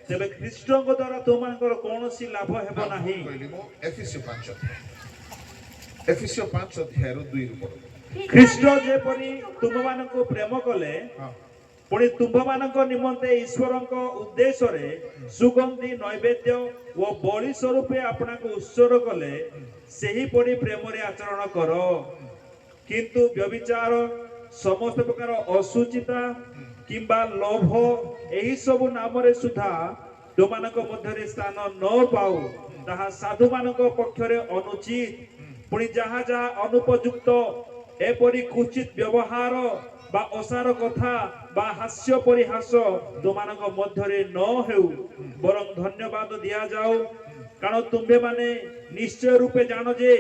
ତେବେ ଖ୍ରୀଷ୍ଟଙ୍କ ଦ୍ୱାରା ତୁମମାନଙ୍କର କୌଣସି ଲାଭ ହେବ ନାହିଁ। ଏଫେସୀୟ 5 ଅଧ୍ୟାୟର 2ରୁ ପଢନ୍ତୁ। ଖ୍ରୀଷ୍ଟ ଯେପରି ତୁମମାନଙ୍କୁ ପ୍ରେମ କଲେ, ପୁଣି ତୁମ୍ଭମାନଙ୍କ ନିମନ୍ତେ ଈଶ୍ୱରଙ୍କ ଉଦ୍ଦେଶ୍ୟରେ ସୁଗନ୍ଧି ନୈବେଦ୍ୟ ଓ ବଳି ସ୍ୱରୂପେ ଆପଣଙ୍କୁ ଉତ୍ସର୍ଗ କଲେ, ସେହିପରି ପ୍ରେମରେ ଆଚରଣ କର। କିନ୍ତୁ ବ୍ୟଭିଚାର, ସମସ୍ତ ପ୍ରକାର ଅଶୁଚିତା କିମ୍ବା ଲୋଭ, ଏହି ସବୁ ନାମରେ ସୁଦ୍ଧା ତୁମମାନଙ୍କ ମଧ୍ୟରେ ସ୍ଥାନ ନ ପାଉ, ତାହା ସାଧୁମାନଙ୍କ ପକ୍ଷରେ ଅନୁଚିତ। ପୁଣି ଯାହା ଯାହା ଅନୁପଯୁକ୍ତ, ଏପରି କୁଚିତ ବ୍ୟବହାର ବା ଅସାର କଥା ବା ହାସ୍ୟ ପରିହାସ ତୁମମାନଙ୍କ ମଧ୍ୟରେ ନ ହେଉ, ବରଂ ଧନ୍ୟବାଦ ଦିଆଯାଉ। କାରଣ ତୁମ୍ଭେମାନେ ନିଶ୍ଚୟ ରୂପେ ଜାଣ ଯେ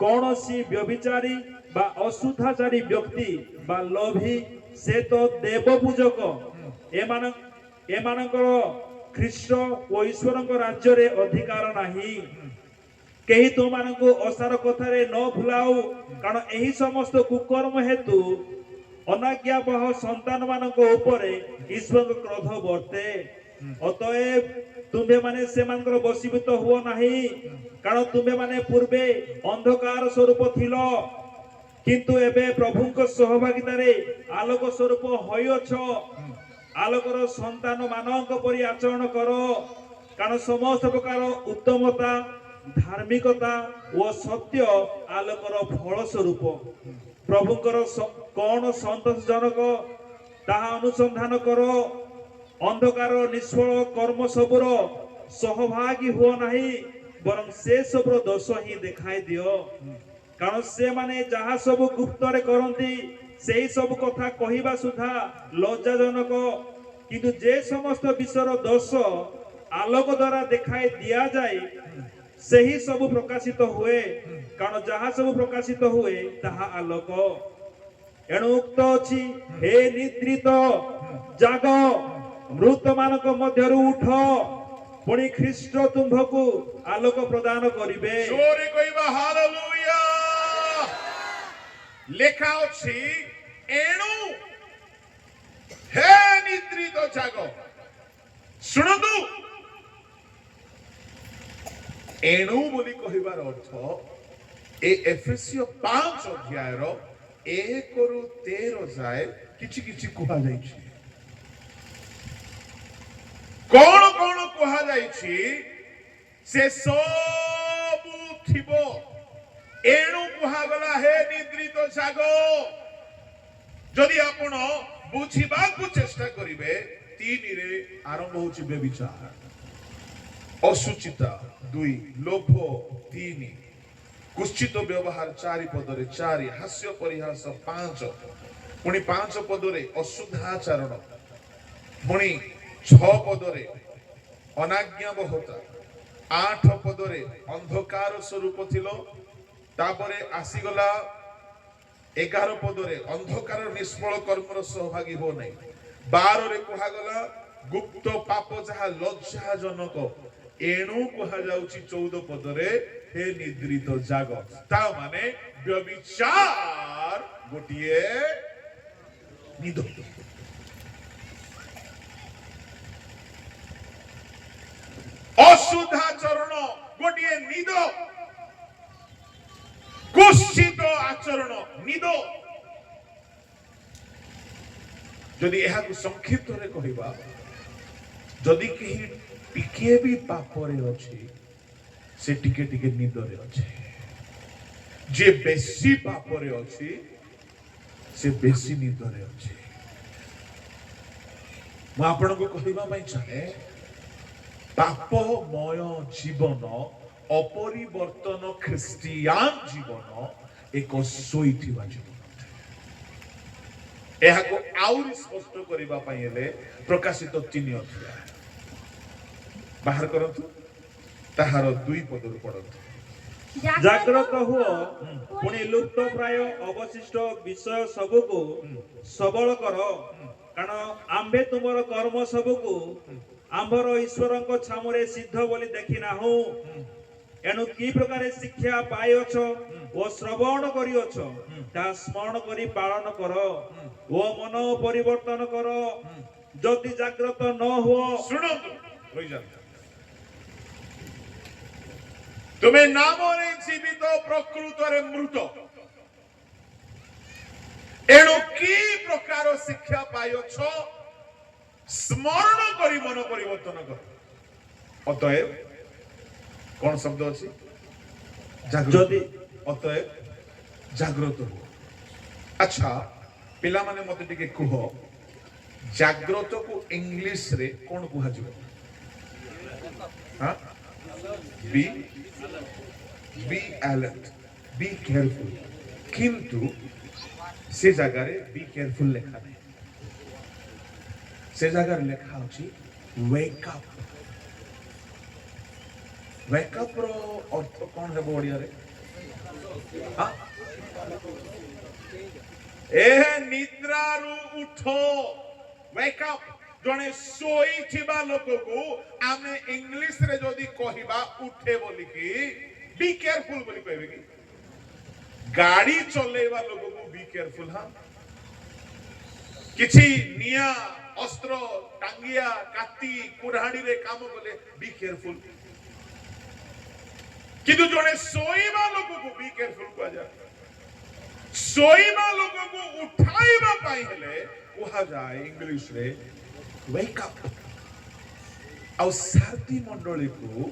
କୌଣସି ବ୍ୟଭିଚାରୀ ବା ଅଶୁଦ୍ଧାଚାରୀ ବ୍ୟକ୍ତି ବା ଲୋଭୀ, ସେ ତ ଦେବ ପୂଜକ, ଏମାନଙ୍କର ଖ୍ରୀଷ୍ଟ ଓ ଈଶ୍ୱରଙ୍କ ରାଜ୍ୟରେ ଅଧିକାର ନାହିଁ। କେହି ତୁମମାନଙ୍କୁ ଅସାର କଥାରେ ନ ଭୁଲାଉ, କାରଣ ଏହି ସମସ୍ତ କୁକର୍ମ ହେତୁ ଅନାଜ୍ଞାବହ ସନ୍ତାନ ମାନଙ୍କ ଉପରେ ଈଶ୍ୱରଙ୍କ କ୍ରୋଧ ବର୍ତ୍ତେ। ଅତଏବ ତୁମ୍ଭେମାନେ ସେମାନଙ୍କର ବଶୀଭୂତ ହୁଅ ନାହିଁ, କାରଣ ତୁମ୍ଭେମାନେ ପୂର୍ବେ ଅନ୍ଧକାର ସ୍ୱରୂପ ଥିଲ, କିନ୍ତୁ ଏବେ ପ୍ରଭୁଙ୍କ ସହଭାଗିତାରେ ଆଲୋକ ସ୍ୱରୂପ ହୋଇଅଛ। ଆଲୋକର ସନ୍ତାନ ମାନଙ୍କ ପରି ଆଚରଣ କର, କାରଣ ସମସ୍ତ ପ୍ରକାର ଉତ୍ତମତା, ଧାର୍ମିକତା ଓ ସତ୍ୟ ଆଲୋକର ଫଳ ସ୍ୱରୂପ। ପ୍ରଭୁଙ୍କର କଣ ସନ୍ତୋଷଜନକ ତାହା ଅନୁସନ୍ଧାନ କର। अंधकार निष्फल कर्म सबुर सहभागी हुओ नाही बरं से सबुर दोष ही देखाई दियो कारण से माने जहा सब गुप्तरे करंती सेही सब कथा कहिबा सुधा लज्जाजनक किंतु जे समस्त विषयर दोष आलोक द्वारा देखाई दिया जाए सेही सब प्रकाशित हुए कारण जहा सब प्रकाशित हुए ताहा आलोक एणु उक्त अछि हे निद्रित जाग मृत मानक मध्यरु उठ पुणी ख्रीष्ट तुम्भकु आलोक प्रदान करिवे जोरे कहबा हालेलुया लेखा अछि एणु हे निद्रित जाग शुणतु एणु बोली कहिबार अर्थ ए एफेसियो 5 अध्यायर 1 रु 13 जाए किछि किछि कुहा जाइछि कौन कौन कुहा जाइछि से सब थिबो एणु कुहा गला हे निद्रित जागो जदि आपण बुझिबाकू चेष्टा करिवे 3 रे आरंभ होछि व्यभिचार असुचिता 2 लोभ 3 कुश्चित व्यवहार 4 पदरे 4 हास्य परिहास 5 पुणी 5 पदरे अशुद्धाचरण पुणी 6 पदरे अनाज्ञाबहता 8 पदरे अंधकार स्वरूप थिलो तापरे आसीगला 11 पदरे अंधकार निष्फल कर्मर सहभागी हो नहीं 12 रे कुहा गला गुप्त पाप जहा लज्जाजनक एणु कुहा जाउची 14 पदरे हे निद्रित जाग ता माने व्यभिचार गोटिए निद अशुद्धाचरण गोटिए निद कुश्चित आचरण निद जदि यह संक्षिप्त रे कहिबा जदि केही टिके भी पापरे अछि से टिके टिके निदरे अछि जे बेसी पापरे अछि से बेसी निदरे अछि मैं आपन को कहिबा पई चाहे पापमय जीवन अपरिवर्तन ख्रिस्टियान जीवन एक सोईथिबा जीवन यह को आउरी स्पष्ट करिबा पई हेले प्रकाशित 3 अध्याय बाहर करंतु ताहार 2 पदरु पढंतु जाग्रत हुओ पुणी लुप्त प्राय अवशिष्ट विषय सबको सबल कर कारण आम्भे तुमर कर्म सबको आम्भर ईश्वरଙ୍କ छामुरे सिद्ध बोली देखि नाहु एनु की प्रकार शिक्षा पाइछ ओ श्रवण करियछ ता स्मरण करी पालन कर ओ मन परिवर्तन कर जदि जाग्रत न हो सुनंतु होई जा तुम्हें नामरे जीवित प्रकृत रे मृत एणु की प्रकार शिक्षा पाइछ स्मरण करी मन परिवर्तन कर अतएव कौन शब्द अछि जागृत अतएव जागृत हो अच्छा पिला माने मते टिके कुह जागृत को इंग्लिश रे कोन कुहा जिवो हां बी अलर्ट बी केयरफुल किंतु से जगह रे बी केयरफुल लेखा नहीं से जगह लेखा अछि वेक अप रो अर्थ कोन है ओडिया रे हां ए निद्रा रु उठो वेक अप जने सोई थिबा लोक को आमे इंग्लिश रे जदी कहिबा उठे बोली की बी केयरफुल बोली कहबे की गाड़ी चलेबा लोक को बी केयरफुल हां किछि निया अस्त्र टांगिया काती कुराहाडी रे काम बोले बी केयरफुल किंतु जने सोईबा लोक को बी केयरफुल कह जा सोईबा लोक को उठाइबा पाई हेले कहा जाए इंग्लिश रे वेक अप और साथी मंडली को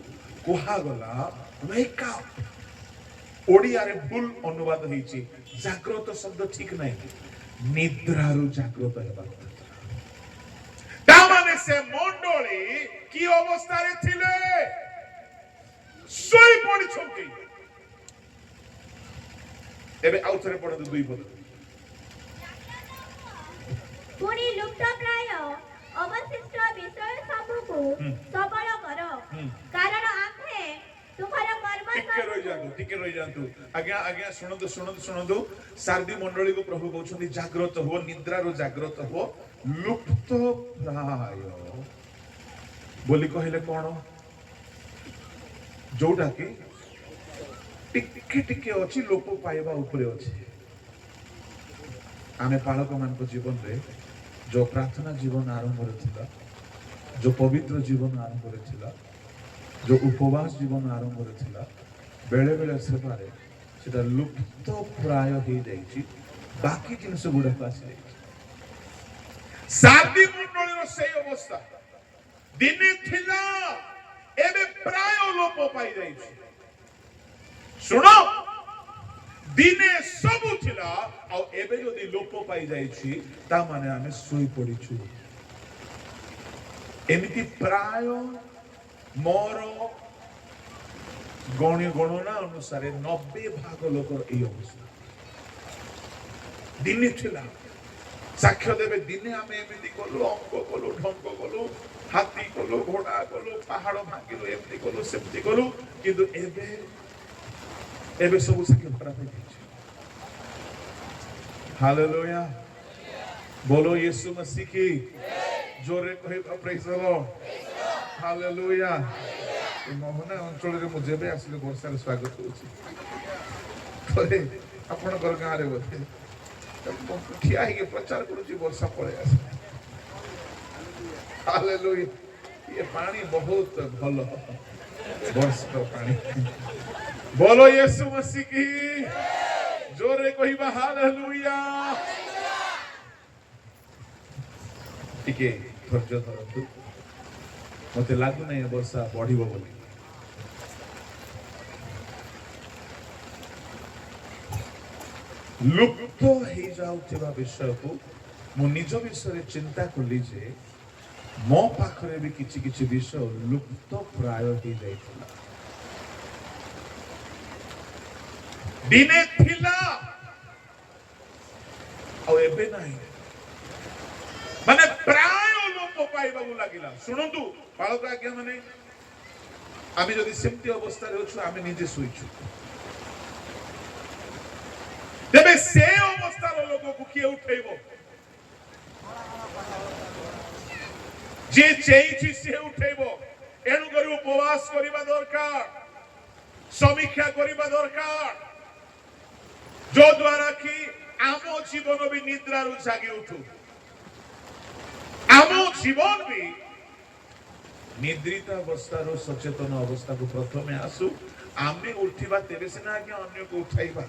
कहा गला वेक अप ओडिया रे भूल अनुवाद होईची जागृत शब्द ठीक नहीं निद्रारु जागृत हेबा ता माने से मंडली की अवस्था रे थिले सोई पड़ी एबे आउ थरे पढନ୍ତୁ दुई पद पुणी लुप्त प्राय अवशिष्ट विषय सबको सबल करो कारण आम्हे तुम्हारा कर्म टिके रही जातु आज्ञा आज्ञा सुनंदु सारदी मंडली को प्रभु कहउछन्ती जागृत हो निद्रा रो जागृत हो लुप्त प्राय बोली कहले कोन जोटा कि टिके टिके अछि लोक पाइबा ऊपर अछि आमे पालक मान को जीवन रे जो प्रार्थना जीवन आरंभ थिला जो पवित्र जीवन आरंभ थिला जो उपवास जीवन आरंभ थिला बेले बेले सेबारे सेटा लुप्त प्राय हो जाइछि बाकी जिनस गुडा आसी जाइछि सारदी मंडली रो सेही अवस्था दिने थिला एबे प्राय लोप पाई जाइछि सुनो दिने सब थिला आ एबे जदि लोप पाई जाइछि ता माने आमे सोई पडिछु एमिति प्राय मोर गणना अनुसार 90 भाग लोकर ए अवस्था दिने थिला साक्ष्य देवे दिने आमे एमिति कलु अंक कलु ढंक कलु हाथी कलु घोड़ा कलु पहाड़ भांगिलु एमिति कलु सेमिति कलु किंतु एबे सब साक्ष्य खराब हो जाइछि हालेलुया बोलो यीशु मसीह की जोरे कहिबा praise the Lord hallelujah Mohana अंचल रे मुझे बे आसले वर्षा स्वागत होछि थरे आपण घर गां रे बोथे ठिया हे प्रचार करूची वर्षा पळे आसे हालेलुया ये पानी बहुत भलो वर्षा पानी बोलो यीशु मसीह की जोरे कहिबा हालेलुया टिके धैर्य धरतु मते लागु नै वर्षा बढ़िबो बोली लुप्त हे जाउथिबा विषय को मु निज विषय चिंता कली जे मो पाखरे भी किछि किछि विषय लुप्त प्राय हे जाइथिला दिने थिला और एबे नाही माने प्राय लोप पाइबाबू लागिला सुनंतु बालक आज्ञा माने आमे जदि सेमती अवस्था रे अछु आमे निजे सोइछु तेबे से अवस्था रो लोक को किए उठेइबो जे चेइछि से उठेइबो एनु करी उपवास करिबा दरकार समीक्षा करिबा दरकार जो द्वारा कि आमो जीवन भी निद्रा रु जागी उठू आमो जीवन भी निद्रित अवस्था रो सचेतन अवस्था को प्रथमे आसु आमे उठिबा तेबे सिना आज्ञा अन्य को उठाइबा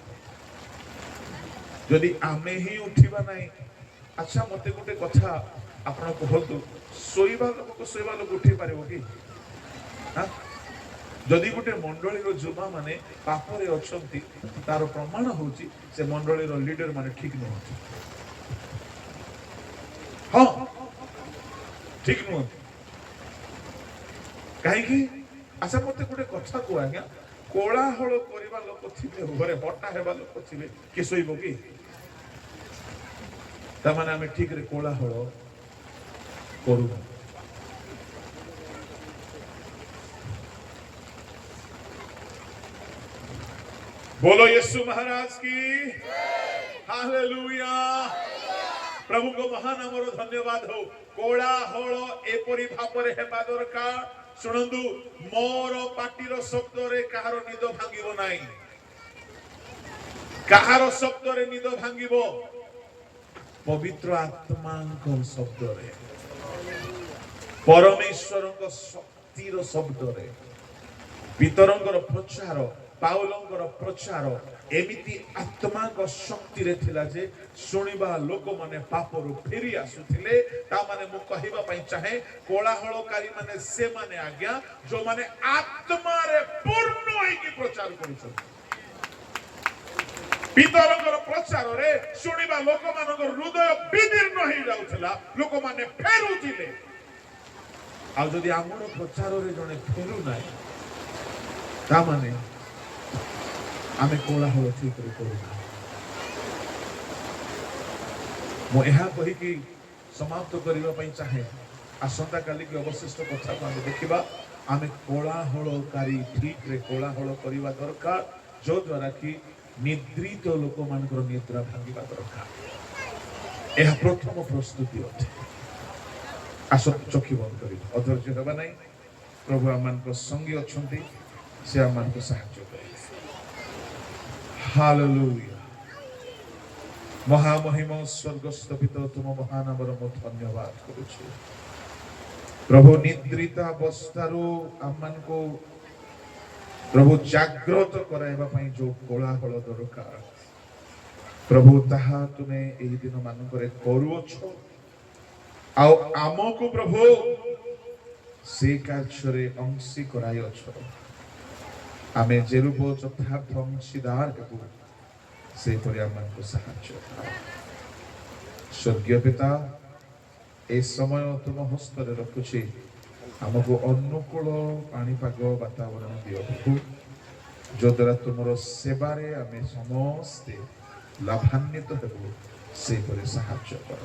जदि आमे ही उठिबा नाही अच्छा मते गोटे कथा आपण कहतु सोइबा लोक उठी पारिबो कि हां जदि गोटे मंडली रो जुबा माने पापरे अछंती तार प्रमाण होची से मंडली रो लीडर माने ठीक न होची हां ठीक न होची काहे कि अच्छा मते गोटे कथा को आज्ञा कोलाहल करिबा लोक थिबे घरे हटा हेबा लोक थिबे के सोइबो कि ता माने हमें ठीक रे कोलाहल करू बोलो यीशु महाराज की हालेलुया प्रभु को महानाम रो धन्यवाद हो कोलाहल एपरि भापरे हेबा दरकार सुनंदु मोर पाटीर शब्द रे कहारो निद भांगिबो नाही कहारो शब्द रे निद भांगिबो पवित्र आत्मांक शब्द रे परमेश्वरक शक्तिर शब्द रे पितरंकर प्रचार पाउलंकर प्रचार एमिति आत्मांक शक्ति रे थिला जे सुनिबा लोक माने पापरु फेरी आसुथिले ता माने मु कहिबा पई चाहे कोलाहलकारी माने से माने आज्ञा जो माने आत्मा रे पूर्ण होई की प्रचार करूछन पितरंकर प्रचार रे सुनिबा लोक मानकर हृदय विदीर्ण होई जाउथला लोक माने फेरुथिले ଆଉ ଯଦି ଆମର ପ୍ରଚାରରେ ଜଣେ ଫେରୁ ନାହିଁ ତାମାନେ ଆମେ କୋଳାହଳ ଠିକରେ କରୁନା। ମୁଁ ଏହା କହିକି ସମାପ୍ତ କରିବା ପାଇଁ ଚାହେଁ। ଆସନ୍ତାକାଲି କି ଅବଶିଷ୍ଟ କଥାକୁ ଆମେ ଦେଖିବା। ଆମେ କୋଳାହଳକାରୀ ଠିକରେ କୋଳାହଳ କରିବା ଦରକାର, ଯଦ୍ୱାରା କି ନିଦ୍ରିତ ଲୋକମାନଙ୍କର ନିଦ୍ରା ଭାଙ୍ଗିବା ଦରକାର। ଏହା ପ୍ରଥମ ପ୍ରସ୍ତୁତି ଅଟେ। ଆସନ୍ତୁ ଚକ୍ଷୁ ବନ୍ଦ କରିବା, ଅଧୈର୍ଯ୍ୟ ହେବା ନାହିଁ। ପ୍ରଭୁ ଆମମାନଙ୍କ ସଙ୍ଗୀ ଅଛନ୍ତି, ସେ ଆମମାନଙ୍କୁ ସାହାଯ୍ୟ କରିବେ। ହାଲେଲୁୟା। ମହାମହିମ ସ୍ୱର୍ଗସ୍ଥ ପିତା ତୁମ ମହାନାମର ମୁଁ ଧନ୍ୟବାଦ କରୁଛି। ପ୍ରଭୁ ନିଦ୍ରିତ ଅବସ୍ଥାରୁ ଆମମାନଙ୍କୁ ପ୍ରଭୁ ଜାଗ୍ରତ କରାଇବା ପାଇଁ ଯୋଉ କୋଳାହଳ ଦରକାର ପ୍ରଭୁ ତାହା ତୁମେ ଏହି ଦିନ ମାନଙ୍କରେ କରୁଅଛ। ଆଉ ଆମକୁ ପ୍ରଭୁ ସେ କାର୍ଯ୍ୟରେ ଅଂଶୀ କରାଇଅଛ। ଆମେ ଯେରୂପ ଯଥାର୍ଥ ଅଂଶୀଦାର ହେବୁ ସେପରି ଆମମାନଙ୍କୁ ସାହାଯ୍ୟ କର। ସ୍ୱର୍ଗୀୟ ପିତା, ଏ ସମୟ ତୁମ ହସ୍ତରେ ରଖୁଛି। ଆମକୁ ଅନୁକୂଳ ପାଣିପାଗ ବାତାବରଣ ଦିଅ ପ୍ରଭୁ, ଯଦ୍ୱାରା ତୁମର ସେବାରେ ଆମେ ସମସ୍ତେ ଲାଭାନ୍ୱିତ ହେବୁ ସେପରି ସାହାଯ୍ୟ କର।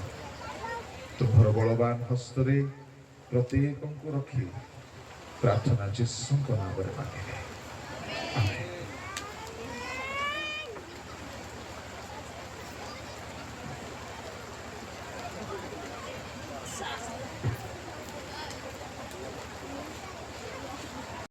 ତୁମର ବଳବାନ ହସ୍ତରେ ପ୍ରତ୍ୟେକଙ୍କୁ ରଖି ପ୍ରାର୍ଥନା ଯୀଶୁଙ୍କ ନାମରେ ମାଗିଲେ, ଆମେନ୍।